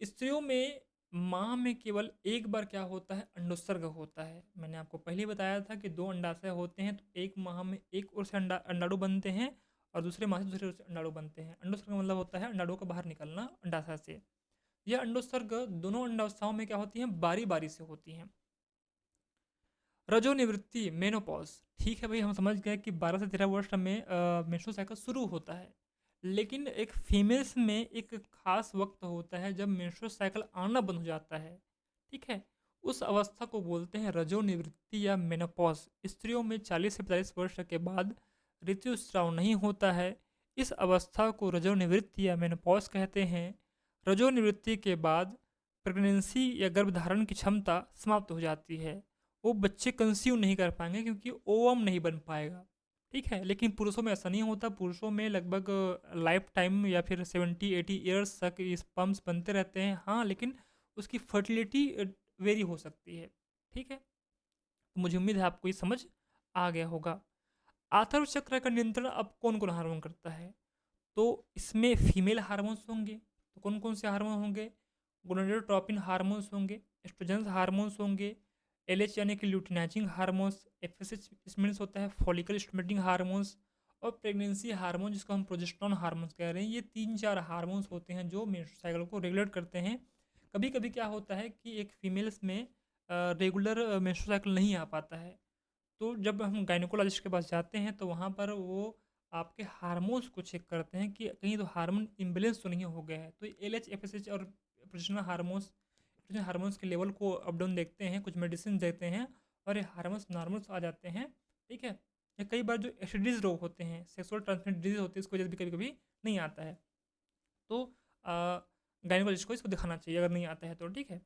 स्त्रियों में माह में केवल एक बार क्या होता है? अंडोत्सर्ग होता है। मैंने आपको पहले बताया था कि 2 अंडाशय होते हैं, तो एक माह में एक ओर से अंडाणु बनते हैं और दूसरे माह से दूसरे अंडाणु बनते हैं। अंडोत्सर्ग का मतलब होता है अंडाणु का बाहर निकलना अंडाशय से। यह अंडोत्सर्ग दोनों अंडावस्थाओं में क्या होती हैं, बारी बारी से होती हैं। रजोनिवृत्ति मेनोपॉज, ठीक है भाई, हम समझ गए कि 12 से 13 वर्ष में मेंस्ट्रुअल साइकिल शुरू होता है। लेकिन एक फीमेल्स में एक खास वक्त होता है जब मेंस्ट्रुअल साइकिल आना बंद हो जाता है, ठीक है। उस अवस्था को बोलते हैं रजोनिवृत्ति या मेनोपॉज। स्त्रियों में 40 से 45 वर्ष के बाद ऋतुस्राव नहीं होता है। इस अवस्था को रजोनिवृत्ति या मेनोपॉज कहते हैं। रजोनिवृत्ति के बाद प्रेगनेंसी या गर्भधारण की क्षमता समाप्त हो जाती है। वो बच्चे कंसीव नहीं कर पाएंगे क्योंकि ओवम नहीं बन पाएगा, ठीक है। लेकिन पुरुषों में ऐसा नहीं होता। पुरुषों में लगभग लाइफ टाइम या फिर 70-80 ईयर्स तक ये स्पर्म्स बनते रहते हैं, हाँ, लेकिन उसकी फर्टिलिटी वेरी हो सकती है, ठीक है। तो मुझे उम्मीद है आपको ये समझ आ गया होगा। आथर्व चक्र का नियंत्रण अब कौन कौन हार्मोन करता है? तो इसमें फीमेल हार्मोन्स होंगे। तो कौन कौन से हार्मोन होंगे? गोनाडोट्रोपिन हार्मोन्स होंगे, एस्ट्रोजेंस हार्मोन्स होंगे, एलएच यानी कि ल्यूटिनाइजिंग हार्मोन्स, एफएसएच इसमें होता है फॉलिकल स्टिमुलेटिंग हार्मोन्स, और प्रेगनेंसी हार्मोन जिसको हम प्रोजेस्टेरोन हार्मोन्स कह रहे हैं। ये 3-4 हार्मोन्स होते हैं जो मेंस्ट्रुअल साइकिल को रेगुलेट करते हैं। कभी कभी क्या होता है कि एक फीमेल्स में रेगुलर मेंस्ट्रुअल साइकिल नहीं आ पाता है, तो जब हम गायनेकोलॉजिस्ट के पास जाते हैं तो वहाँ पर वो आपके हार्मोन्स को चेक करते हैं कि कहीं तो हार्मोन इम्बेलेंस तो नहीं हो गया है। तो L H F S H और प्रोजेस्टेरोन हार्मोन्स के लेवल को अप डाउन देखते हैं, कुछ मेडिसिन देते हैं, और ये हार्मोन्स नॉर्मल्स आ जाते हैं, ठीक है। या कई बार जो एसिडिस रोग होते हैं, सेक्सुअल ट्रांसमिटेड डिजीज होती है, इसकी वजह से भी कभी कभी नहीं आता है। तो गायनेकोलॉजिस्ट को इसको दिखाना चाहिए अगर नहीं आता है तो, ठीक है।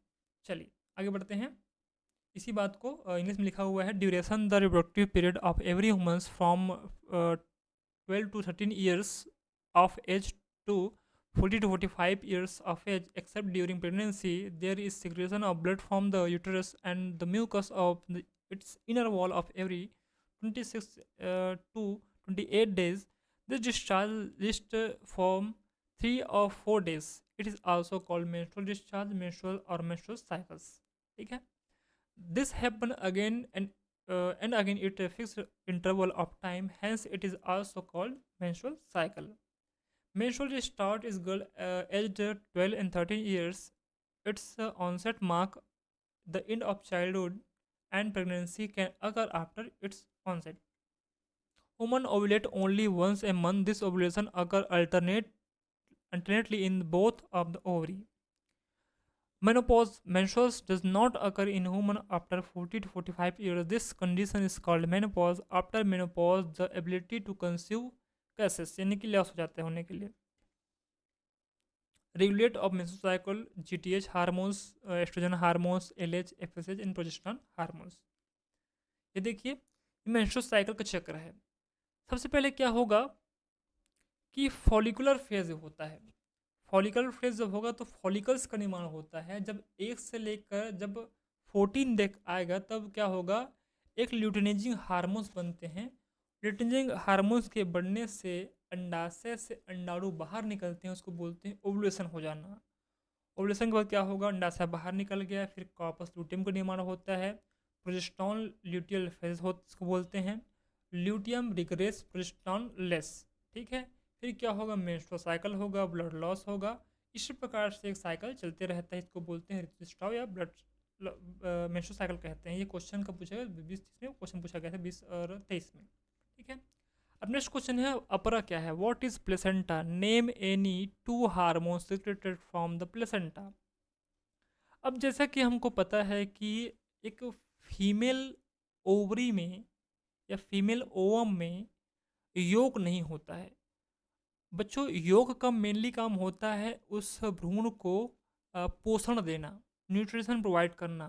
चलिए आगे बढ़ते हैं। इसी बात को इंग्लिश में लिखा हुआ है, duration the reproductive period of every humans from 12 to 13 years of age to 40 to 45 years of age, except during pregnancy. There is secretion of blood from the uterus and the mucus of its inner wall of every 26 to 28 days. This discharge list from 3 or 4 days. It is also called menstrual discharge, menstrual or menstrual cycles, ठीक है। This happen again and again at a fixed interval of time. Hence, it is also called menstrual cycle. Menstrual start is girl aged 12 and 13 years. Its onset mark the end of childhood, and pregnancy can occur after its onset. Women ovulate only once a month. This ovulation occur alternately in both of the ovary. Menopause. Menstruation does not occur in women after 40 to 45 years. This condition is called menopause. After menopause, the ability to conceive cases यानी कि loss हो जाते हैं होने के लिए। Regulate of menstrual cycle, GTH hormones, oestrogen hormones, LH, FSH in progesterone hormones. ये देखिए मेंस्ट्रुअल साइकिल का चक्र है। सबसे पहले क्या होगा कि फॉलिकुलर फेज होता है। फॉलिकल फेज जब होगा तो फॉलिकल्स का निर्माण होता है। जब 1 से लेकर जब 14 देख आएगा तब क्या होगा, एक ल्यूटिनाइजिंग हार्मोन्स बनते हैं। ल्यूटिनाइजिंग हार्मोन्स के बढ़ने से अंडाशय से अंडाणु बाहर निकलते हैं, उसको बोलते हैं ओवुलेशन हो जाना। ओवुलेशन के बाद क्या होगा, अंडाशय बाहर निकल गया, फिर कॉर्पस लूटियम का निर्माण होता है। प्रोजेस्टेरोन ल्यूटियल फेज हो इसको बोलते हैं। ल्यूटियम रिग्रेस प्रोजेस्टेरोन लेस, ठीक है। फिर क्या होगा, मेंस्ट्रुअल साइकिल होगा, ब्लड लॉस होगा। इस प्रकार से एक साइकिल चलते रहता है। इसको बोलते हैं ऋतुस्राव या ब्लड मेंस्ट्रुअल साइकिल कहते हैं। ये क्वेश्चन कब पूछा गया, 20 में क्वेश्चन पूछा गया था, 20 और 23 में, ठीक है। अब नेक्स्ट क्वेश्चन है अपरा क्या है, what is placenta, name any 2 hormone secreted from the placenta. अब जैसा कि हमको पता है कि एक फीमेल ओवरी में या फीमेल ओवम में योग नहीं होता है बच्चों। योग का मेनली काम होता है उस भ्रूण को पोषण देना, न्यूट्रिशन प्रोवाइड करना।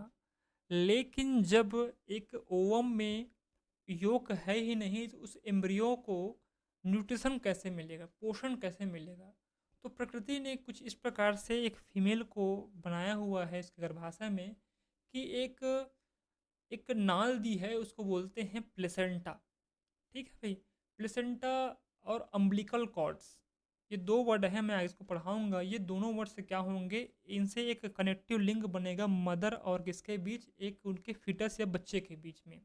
लेकिन जब एक ओवम में योग है ही नहीं तो उस एम्ब्रियो को न्यूट्रिशन कैसे मिलेगा, पोषण कैसे मिलेगा। तो प्रकृति ने कुछ इस प्रकार से एक फीमेल को बनाया हुआ है इसके गर्भाशय में कि एक एक नाल दी है, उसको बोलते हैं प्लेसेंटा, ठीक है भाई। प्लेसेंटा और अम्बिलिकल कॉर्ड्स, ये 2 वर्ड हैं, मैं इसको पढ़ाऊँगा। ये दोनों वर्ड से क्या होंगे, इनसे एक कनेक्टिव लिंक बनेगा मदर और किसके बीच, एक उनके फीटस या बच्चे के बीच में,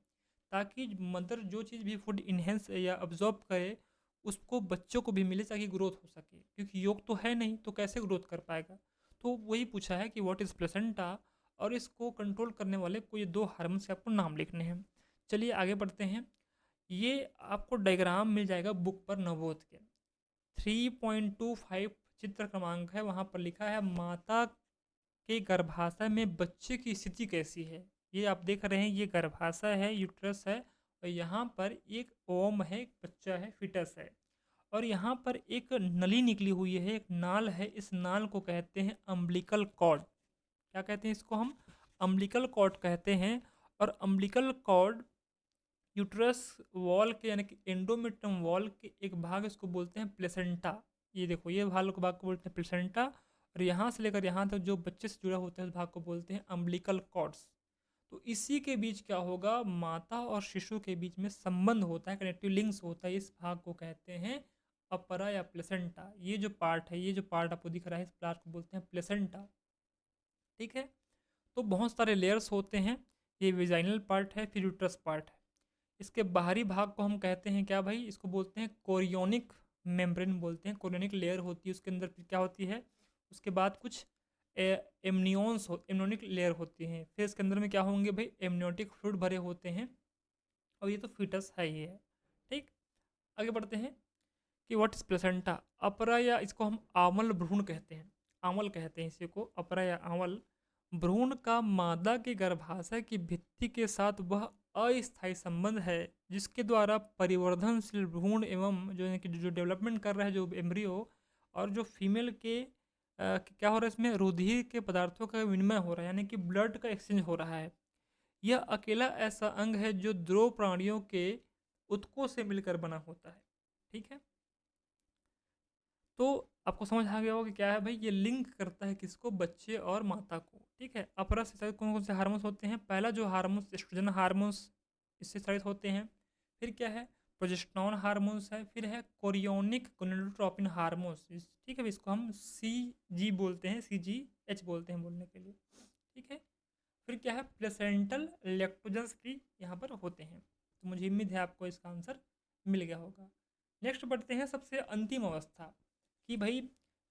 ताकि मदर जो चीज़ भी फूड इन्हेंस या अब्जॉर्ब करे उसको बच्चों को भी मिले ताकि ग्रोथ हो सके, क्योंकि योग तो है नहीं तो कैसे ग्रोथ कर पाएगा। तो वही पूछा है कि व्हाट इज़ प्लेसेंटा, और इसको कंट्रोल करने वाले कोई 2 हार्मोन्स के आपको नाम लिखने हैं। चलिए आगे बढ़ते हैं। ये आपको डायग्राम मिल जाएगा बुक पर नवोद के। 3.25 चित्र क्रमांक है, वहाँ पर लिखा है माता के गर्भाशय में बच्चे की स्थिति कैसी है। ये आप देख रहे हैं, ये गर्भाशय है, यूट्रस है, और यहाँ पर एक ओम है, एक बच्चा है, फिटस है, और यहाँ पर एक नली निकली हुई है, एक नाल है। इस नाल को कहते हैं अम्बिलिकल कॉर्ड। क्या कहते हैं इसको हम? अम्बिलिकल कॉर्ड कहते हैं। और अम्बिलिकल कॉर्ड यूट्रस वॉल के यानी कि एंडोमेट्रियम वॉल के एक भाग, इसको बोलते हैं प्लेसेंटा। ये देखो, ये भाग को बोलते हैं प्लेसेंटा, और यहाँ से लेकर यहाँ तक जो बच्चे से जुड़ा होता है उस भाग को बोलते हैं अम्बिलिकल कॉर्ड्स। तो इसी के बीच क्या होगा, माता और शिशु के बीच में संबंध होता है, कनेक्टिव लिंक्स होता है। इस भाग को कहते हैं अपरा या प्लेसेंटा। ये जो पार्ट है, ये जो पार्ट आपको दिख रहा है, इस पार्ट को बोलते हैं प्लेसेंटा। ठीक है। तो बहुत सारे लेयर्स होते हैं। ये विजाइनल पार्ट है, फिर यूट्रस पार्ट है। इसके बाहरी भाग को हम कहते हैं क्या भाई, इसको बोलते हैं कोरियोनिक मेम्ब्रेन बोलते हैं। कोरियोनिक लेयर होती है, उसके अंदर फिर क्या होती है, उसके बाद कुछ एमनियोनिक लेयर होती हैं। फिर इसके अंदर में क्या होंगे भाई, एमनियोटिक फ्लूइड भरे होते हैं, और ये तो फीटस है ही है। ठीक। आगे बढ़ते हैं कि व्हाट इज प्लेसेंटा। अपरा, या इसको हम आमल भ्रूण कहते हैं, आमल कहते हैं इसी को, अपरा या आमल भ्रूण का मादा के गर्भाशय की भित्ति के साथ वह अस्थायी संबंध है जिसके द्वारा परिवर्धनशील भ्रूण एवं जो है कि जो डेवलपमेंट कर रहा है जो एम्ब्रियो, और जो फीमेल के क्या हो रहा है इसमें, रुधिर के पदार्थों का विनिमय हो रहा है, यानी कि ब्लड का एक्सचेंज हो रहा है। यह अकेला ऐसा अंग है जो द्रव प्राणियों के उत्कों से मिलकर बना होता है। ठीक है। तो आपको समझ आ गया होगा कि क्या है भाई, ये लिंक करता है किसको, बच्चे और माता को। ठीक है। अपरा से कौन कौन से हार्मोन्स होते हैं? पहला जो हार्मोन्स, एस्ट्रोजन हार्मोन्स, इससे संचालित होते हैं। फिर क्या है, प्रोजेस्टेरोन हार्मोन्स है। फिर है कोरियोनिक गोनाडोट्रोपिन हार्मोन्स। ठीक है, इसको हम CG बोलते हैं, CGH बोलते हैं बोलने के लिए। ठीक है। फिर क्या है, प्लेसेंटल लैक्टोजेंस भी यहाँ पर होते हैं। तो मुझे उम्मीद है आपको इसका आंसर मिल गया होगा। नेक्स्ट बढ़ते हैं सबसे अंतिम अवस्था कि भाई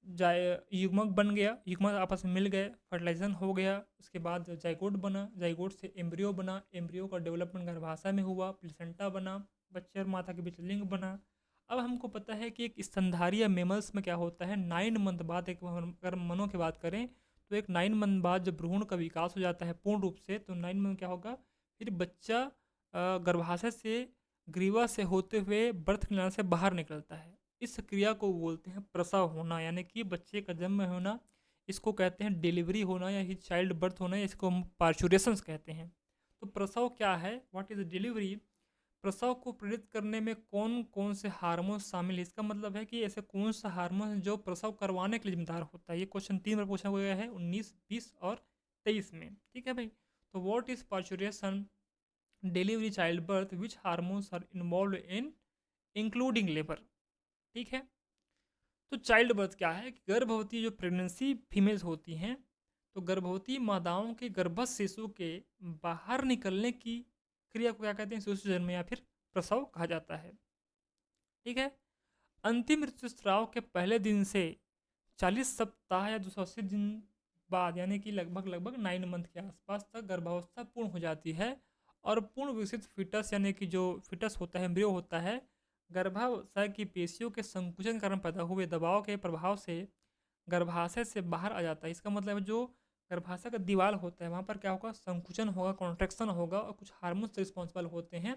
जाय युग्मक बन गया, युग्मक आपस में मिल गए, फर्टिलाइजेशन हो गया, उसके बाद जाइगोट बना, जाइगोट से एम्ब्रियो बना, एम्ब्रियो का डेवलपमेंट गर्भाशय में हुआ, प्लेसेंटा बना, बच्चे और माता के बीच लिंग बना। अब हमको पता है कि एक स्तनधारी या मेमल्स में क्या होता है, 9 मंथ बाद, एक अगर मनों की बात करें तो एक 9 मंथ बाद जब भ्रूण का विकास हो जाता है पूर्ण रूप से, तो 9 मंथ क्या होगा, फिर बच्चा गर्भाशय से ग्रीवा से होते हुए बर्थ कैनाल से बाहर निकलता है। इस क्रिया को बोलते हैं प्रसव होना, यानी कि बच्चे का जन्म होना। इसको कहते हैं डिलीवरी होना या ही चाइल्ड बर्थ होना, या इसको हम पार्चुरेशंस कहते हैं। तो प्रसव क्या है, व्हाट इज डिलीवरी? प्रसव को प्रेरित करने में कौन कौन से हार्मोन शामिल है, इसका मतलब है कि ऐसे कौन सा हार्मोन है जो प्रसव करवाने के लिए जिम्मेदार होता है। ये क्वेश्चन 3 बार पूछा गया है, 19, 20 और 23 में। ठीक है भाई। तो what is parturition, delivery, child birth, which hormones are involve in including labour. ठीक है। तो चाइल्ड बर्थ क्या है कि गर्भवती जो प्रेगनेंसी फीमेल्स होती हैं, तो गर्भवती माताओं के गर्भस्थ शिशु के बाहर निकलने की क्रिया को क्या कहते हैं, शिशु जन्म या फिर प्रसव कहा जाता है। ठीक है। अंतिम ऋतुस्राव के पहले दिन से 40 सप्ताह या 280 दिन बाद, यानी कि लगभग लगभग 9 मंथ के आसपास तक गर्भावस्था पूर्ण हो जाती है, और पूर्ण विकसित फिटस यानी कि जो फिटस होता है, एम्ब्रियो होता है, गर्भाशय की पेशियों के संकुचन के कारण पैदा हुए दबाव के प्रभाव से गर्भाशय से बाहर आ जाता है। इसका मतलब है जो गर्भाशय का दीवार होता है वहाँ पर क्या होगा, संकुचन होगा, कॉन्ट्रैक्शन होगा, और कुछ हार्मोन्स रिस्पॉन्सिबल होते हैं।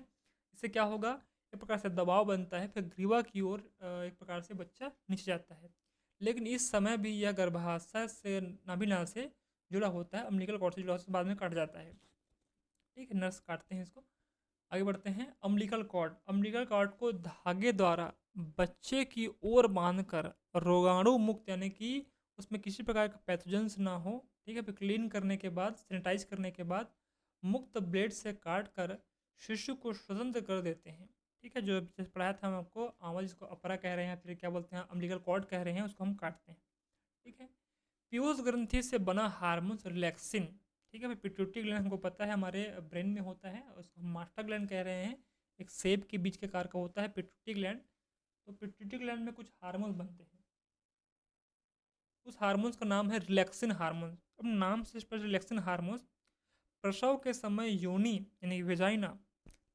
इससे क्या होगा, एक प्रकार से दबाव बनता है, फिर ग्रीवा की ओर एक प्रकार से बच्चा नीचे जाता है। लेकिन इस समय भी यह गर्भाशय से नाभिनाल से जुड़ा होता है, अम्बिलिकल कॉर्ड से जुड़ा होता है, बाद में कट जाता है। ठीक है, नर्स काटते हैं इसको। आगे बढ़ते हैं। अम्बिलिकल कॉर्ड, अम्बिलिकल कॉर्ड को धागे द्वारा बच्चे की ओर बांधकर रोगाणु मुक्त, यानी कि उसमें किसी प्रकार का पैथोजेंस ना हो, ठीक है, फिर क्लीन करने के बाद, सैनिटाइज करने के बाद मुक्त ब्लेड से काट कर शिशु को स्वतंत्र कर देते हैं। ठीक है, जो जैसे पढ़ाया था हम आपको, आवाज जिसको अपरा कह रहे हैं, फिर क्या बोलते हैं अम्बिलिकल कॉर्ड कह रहे हैं, उसको हम काटते हैं। ठीक है। पीयूष ग्रंथि से बना हार्मोन रिलैक्सिन। ठीक है भाई, पिट्यूटरी ग्लैंड हमको पता है हमारे ब्रेन में होता है, उसको हम मास्टर ग्लैंड कह रहे हैं, एक सेब के बीच के कार का होता है पिट्यूटरी ग्लैंड। तो पिट्यूटरी ग्लैंड में कुछ हार्मोन्स बनते हैं। उस हार्मोन्स का नाम है रिलैक्सिन हार्मोन। अब नाम से स्पष्ट, रिलैक्सिन हार्मोन्स प्रसव के समय योनि यानी वेजाइना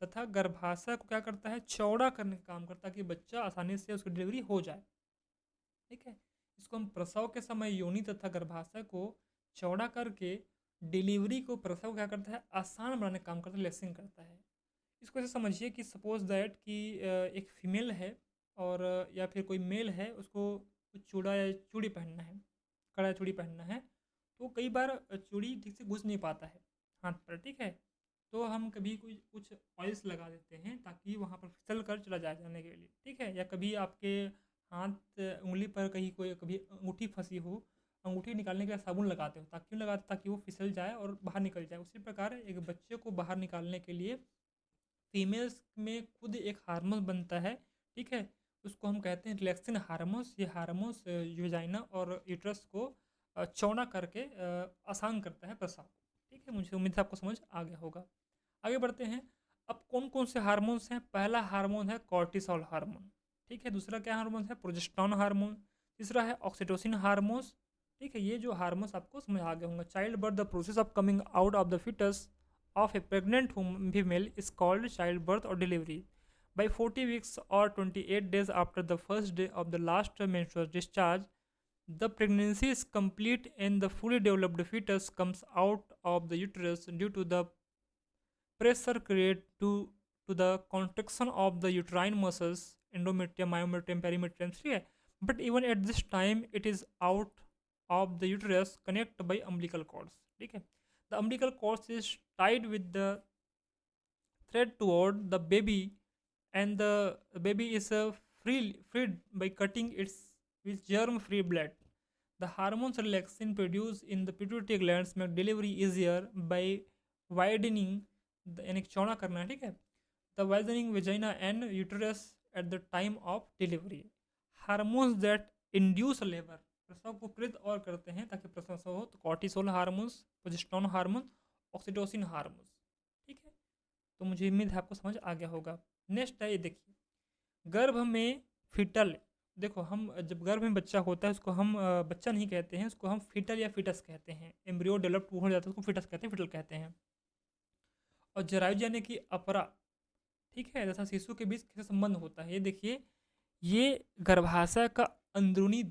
तथा गर्भाशय को क्या करता है, चौड़ा करने का काम करता है कि बच्चा आसानी से उसकी डिलीवरी हो जाए। ठीक है, इसको हम प्रसव के समय योनि तथा गर्भाशय को चौड़ा करके डिलीवरी को, प्रसव क्या करता है, आसान बनाने का काम करता है, लेसिंग करता है। इसको ऐसे समझिए कि सपोज दैट कि एक फीमेल है और या फिर कोई मेल है, उसको कुछ चूड़ा या चूड़ी पहनना है, कड़ा या चूड़ी पहनना है, तो कई बार चूड़ी ठीक से घुस नहीं पाता है हाथ पर। ठीक है, तो हम कभी कोई कुछ ऑयल्स लगा देते हैं ताकि वहाँ पर फिसल कर चला जाए जाने के लिए। ठीक है, या कभी आपके हाथ उंगली पर कहीं कोई कभी अंगूठी फंसी हो, अंगूठी निकालने के लिए साबुन लगाते हो, ताकि क्यों लगाते, ताकि वो फिसल जाए और बाहर निकल जाए। उसी प्रकार एक बच्चे को बाहर निकालने के लिए फीमेल्स में खुद एक हार्मोन बनता है। ठीक है, उसको हम कहते हैं रिलैक्सिन हार्मोन्स। ये हार्मोन्स यूजाइना और यूट्रस को चौड़ा करके आसान करता है प्रसाव। ठीक है, मुझे उम्मीद है आपको समझ आ गया होगा। आगे बढ़ते हैं। अब कौन कौन से हार्मोन्स हैं? पहला हार्मोन है कॉर्टिसोल हार्मोन। ठीक है, दूसरा क्या हार्मोन है? Progesterone hormone. तीसरा है ऑक्सीटोसिन हार्मोन्स। ठीक है, ये जो हार्मोन्स आपको समझ आ गए होंगे। Child birth, the process of coming out of the foetus of a pregnant female is called childbirth or delivery. By 40 weeks or 28 days after the first day of the last menstrual discharge, the pregnancy is complete and the fully developed fetus comes out of the uterus due to the pressure created to the contraction of the uterine muscles, endometrium, myometrium, perimetrium. ठीक है, but even at this time it is out of the uterus connected by umbilical cords. ठीक है, the umbilical cords is tied with the thread toward the baby, and the baby is freed by cutting its with germ-free blood. The hormones relaxin produced in the pituitary glands make delivery easier by widening the यानी कि चौड़ा करना है। ठीक है, the widening vagina and uterus at the time of delivery. Hormones that induce labor, प्रसव को प्रेरित और करते हैं ताकि प्रसव हो, तो cortisol hormones, progesterone hormone, oxytocin hormones. ठीक है, तो मुझे उम्मीद है आपको समझ आ गया होगा। नेक्स्ट है, ये देखिए, गर्भ में फीटल। देखो, हम जब गर्भ में बच्चा होता है उसको हम बच्चा नहीं कहते हैं, उसको हम फीटल या फीटस कहते हैं। एम्ब्रियो डेवलप हो जाता है उसको फीटस कहते हैं, फीटल कहते हैं। और जरायु यानी कि अपरा, ठीक है, जैसा शिशु के बीच कैसे संबंध होता है, ये देखिए, ये गर्भाशय का अंदरूनी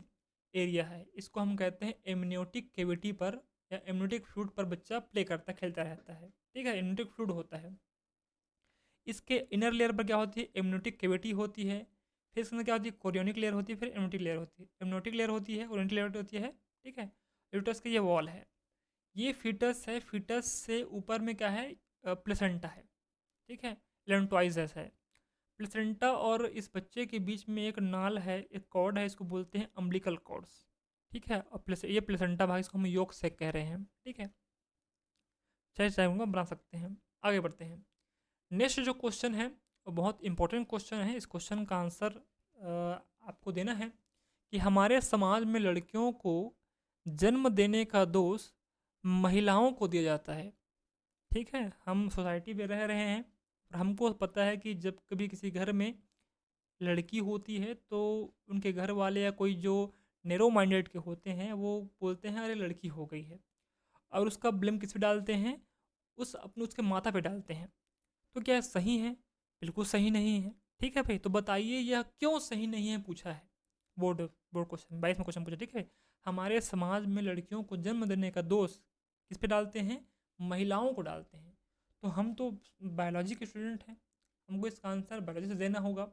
एरिया है। इसको हम कहते हैं एमनियोटिक केविटी पर या एमनियोटिक फ्लूइड पर बच्चा प्ले करता, खेलता रहता है। ठीक है, एमनियोटिक फ्लूइड होता है। इसके इनर लेयर पर क्या होती है? एमनियोटिक कैविटी होती है। फिर इसके अंदर क्या होती है? कोरियोनिक लेयर होती है, फिर एमनियोटिक लेयर होती है। एमनियोटिक लेयर होती है, कोरियोनिक लेयर होती है। ठीक है, यूट्रस का ये वॉल है, ये फीटस है। फीटस से ऊपर में क्या है? प्लेसेंटा है। ठीक है, लेंटवाइजस है। प्लेसेंटा और इस बच्चे के बीच में एक नाल है, एक कॉर्ड है, इसको बोलते हैं अम्बिलिकल कॉर्ड्स। ठीक है, और ये प्लेसेंटा भाग, इसको हम योक से कह रहे हैं। ठीक है, चाहे चाहे बना सकते हैं। आगे बढ़ते हैं। नेक्स्ट जो क्वेश्चन है वो बहुत इंपॉर्टेंट क्वेश्चन है। इस क्वेश्चन का आंसर आपको देना है कि हमारे समाज में लड़कियों को जन्म देने का दोष महिलाओं को दिया जाता है। ठीक है, हम सोसाइटी में रह रहे हैं और हमको पता है कि जब कभी किसी घर में लड़की होती है तो उनके घर वाले या कोई जो नेरो माइंडेड के होते हैं वो बोलते हैं अरे लड़की हो गई है, और उसका ब्लेम किस पे डालते हैं? उसके माता पे डालते हैं। तो क्या सही है? बिल्कुल सही नहीं है। ठीक है भाई, तो बताइए यह क्यों सही नहीं है, पूछा है बोर्ड बोर्ड क्वेश्चन 22 में क्वेश्चन पूछा। ठीक है, हमारे समाज में लड़कियों को जन्म देने का दोष किस पे डालते हैं? महिलाओं को डालते हैं। तो हम तो बायोलॉजी के स्टूडेंट हैं, हमको इसका आंसर बायोलॉजी से देना होगा।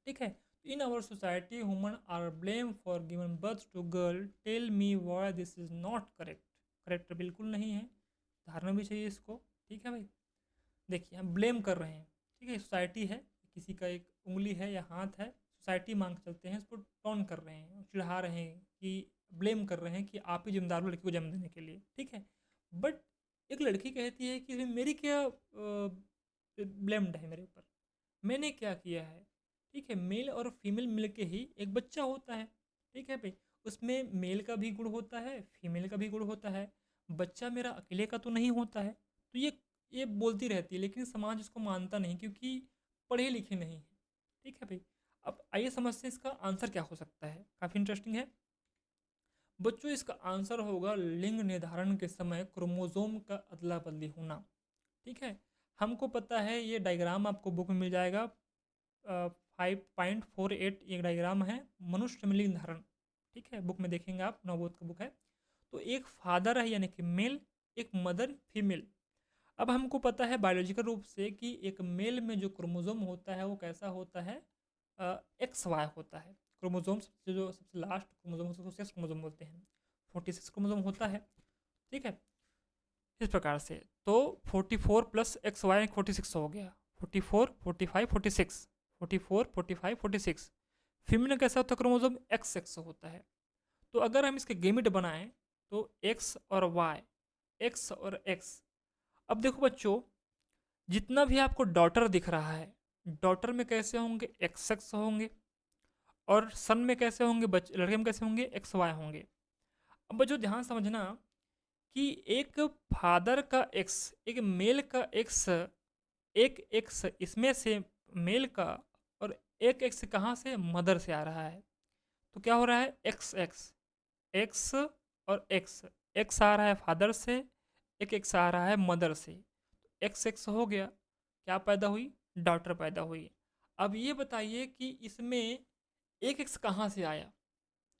ठीक है, in our society woman are blame for given birth to girl, tell me why this is not correct. Correct बिल्कुल नहीं है, धारणा भी चाहिए इसको। ठीक है भाई, देखिए हम ब्लेम कर रहे हैं। ठीक है, सोसाइटी है, किसी का एक उंगली है या हाथ है, सोसाइटी मांग चलते हैं, इसको टॉन कर रहे हैं, चिढ़ा रहे हैं, कि ब्लेम कर रहे हैं कि आप ही जिम्मेदार हो लड़की को जन्म देने के लिए। ठीक है, बट एक लड़की कहती है कि मेरी क्या ब्लेम्ड है मेरे ऊपर, मैंने क्या किया है? ठीक है, मेल और फीमेल मिल के ही एक बच्चा होता है। ठीक है भाई, उसमें मेल का भी गुण होता है, फीमेल का भी गुण होता है, बच्चा मेरा अकेले का तो नहीं होता है। तो ये बोलती रहती है, लेकिन समाज इसको मानता नहीं क्योंकि पढ़े लिखे नहीं है। ठीक है भाई, अब आइए समझते हैं इसका आंसर क्या हो सकता है, काफ़ी इंटरेस्टिंग है बच्चों। इसका आंसर होगा लिंग निर्धारण के समय क्रोमोसोम का अदला बदली होना। ठीक है, हमको पता है ये डायग्राम आपको बुक में मिल जाएगा। 5.48 एक डायग्राम है मनुष्य में लिंग धारण। ठीक है, बुक में देखेंगे आप, नवबोध का बुक है। तो एक फादर है यानी कि मेल, एक मदर फीमेल। अब हमको पता है बायोलॉजिकल रूप से कि एक मेल में जो क्रोमोसोम होता है वो कैसा होता है, एक्स वाई होता है। क्रोमोसोम जो सबसे लास्ट क्रोमोसोम उसको सेक्स क्रोमोसोम बोलते हैं। 46 क्रोमोसोम होता है। ठीक है, इस प्रकार से तो 44 प्लस एक्स वाई 46 हो गया। 44 45 46 44 45 46। फीमेल में कैसा होता है क्रोमोसोम, एक्स एक्स होता है। तो अगर हम इसके गेमिट बनाएं तो एक्स और वाई, एक्स और एक्स। अब देखो बच्चों, जितना भी आपको डॉटर दिख रहा है, डॉटर में कैसे होंगे, एक्स एक्स होंगे, और सन में कैसे होंगे, लड़के में कैसे होंगे, एक्स वाई होंगे। अब बच्चों ध्यान समझना कि एक फादर का एक्स, एक मेल का एक्स, एक एक्स इसमें से मेल का, और एक एक्स कहाँ से, मदर से आ रहा है। तो क्या हो रहा है, एक्स एक्स एक्स और एक्स, एक्स आ रहा है फादर से, एक एक्स आ रहा है मदर से। एक्स एक्स हो गया, क्या पैदा हुई, डॉटर पैदा हुई। अब ये बताइए कि इसमें एक एक्स कहाँ से आया,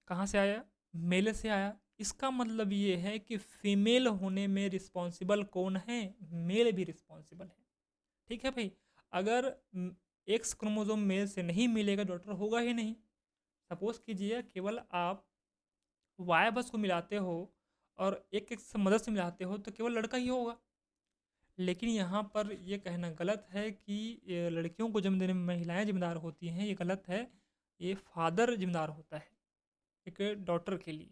कहाँ से आया, मेल से आया। इसका मतलब ये है कि फीमेल होने में रिस्पॉन्सिबल कौन है, मेल भी रिस्पॉन्सिबल है। ठीक है भाई, अगर एक्स क्रोमोसोम मेल से नहीं मिलेगा डॉटर होगा ही नहीं। सपोज कीजिए केवल आप वाई बस को मिलाते हो और एक एक्स मदर से मिलाते हो तो केवल लड़का ही होगा। लेकिन यहाँ पर ये कहना गलत है कि ये लड़कियों को जन्म देने में महिलाएं जिम्मेदार होती हैं, ये गलत है। ये फादर जिम्मेदार होता है एक डॉटर के लिए,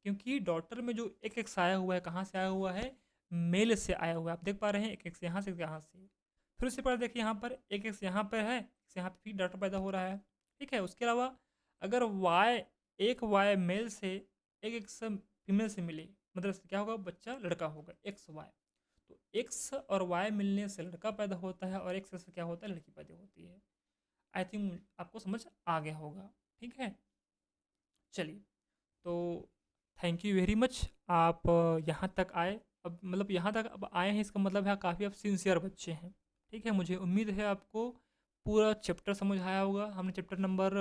क्योंकि डॉटर में जो एक एक्स आया हुआ है, कहाँ से आया हुआ है, मेल से आया हुआ है। आप देख पा रहे हैं, एक एक्स यहाँ से, यहाँ से। फिर उसके बाद देखिए यहाँ पर एक एक्स यहाँ पर है, यहाँ पर भी डॉटर पैदा हो रहा है। ठीक है, उसके अलावा अगर वाई, एक वाई मेल से एक एक्स फीमेल से मिले, मतलब से क्या होगा, बच्चा लड़का होगा, एक्स वाई। तो एक्स और वाई मिलने से लड़का पैदा होता है, और एक्स से क्या होता है, लड़की पैदा होती है। आई थिंक आपको समझ आ गया होगा। ठीक है, चलिए, तो थैंक यू वेरी मच, आप यहाँ तक आए। अब मतलब यहाँ तक अब आए हैं, इसका मतलब है काफ़ी आप सिंसियर बच्चे हैं। ठीक है, मुझे उम्मीद है आपको पूरा चैप्टर समझ आया होगा। हमने चैप्टर नंबर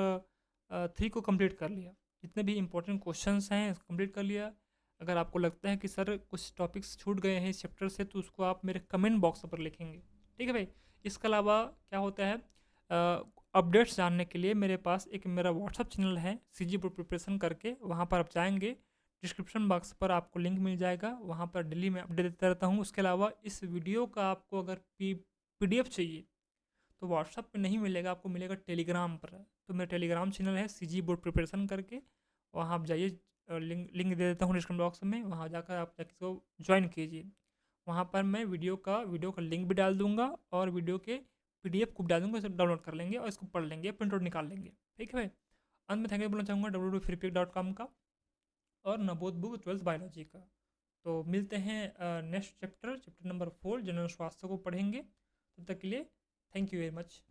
3 को कंप्लीट कर लिया, जितने भी इंपॉर्टेंट क्वेश्चंस हैं कंप्लीट कर लिया। अगर आपको लगता है कि सर कुछ टॉपिक्स छूट गए हैं इस चैप्टर से, तो उसको आप मेरे कमेंट बॉक्स पर लिखेंगे। ठीक है भाई, इसके अलावा क्या होता है, अपडेट्स जानने के लिए मेरे पास एक मेरा व्हाट्सअप चैनल है CG बोर्ड प्रिपरेशन करके, वहाँ पर आप जाएंगे, डिस्क्रिप्शन बॉक्स पर आपको लिंक मिल जाएगा, वहाँ पर डेली मैं अपडेट देता रहता हूँ। उसके अलावा इस वीडियो का आपको अगर PDF चाहिए तो व्हाट्सअप पे नहीं मिलेगा, आपको मिलेगा टेलीग्राम पर। तो मेरा टेलीग्राम चैनल है CG बोर्ड प्रिपरेशन करके, वहाँ आप जाइए, लिंक लिंक दे देता हूँ डिस्क्रिप्शन बॉक्स में, वहाँ जाकर आप इसको ज्वाइन कीजिए। वहाँ पर मैं वीडियो का लिंक भी डाल दूँगा, और वीडियो के PDF को डाल दूँगा, इसे डाउनलोड कर लेंगे और इसको पढ़ लेंगे, प्रिंट आउट निकाल लेंगे। ठीक है भाई, अंत में थैंक यू बोलना चाहूँगा www.freepik.com का और नवोद बुक 12th बायोलॉजी का। तो मिलते हैं नेक्स्ट चैप्टर नंबर 4 जनरल स्वास्थ्य को पढ़ेंगे। तब तक के लिए थैंक यू वेरी मच।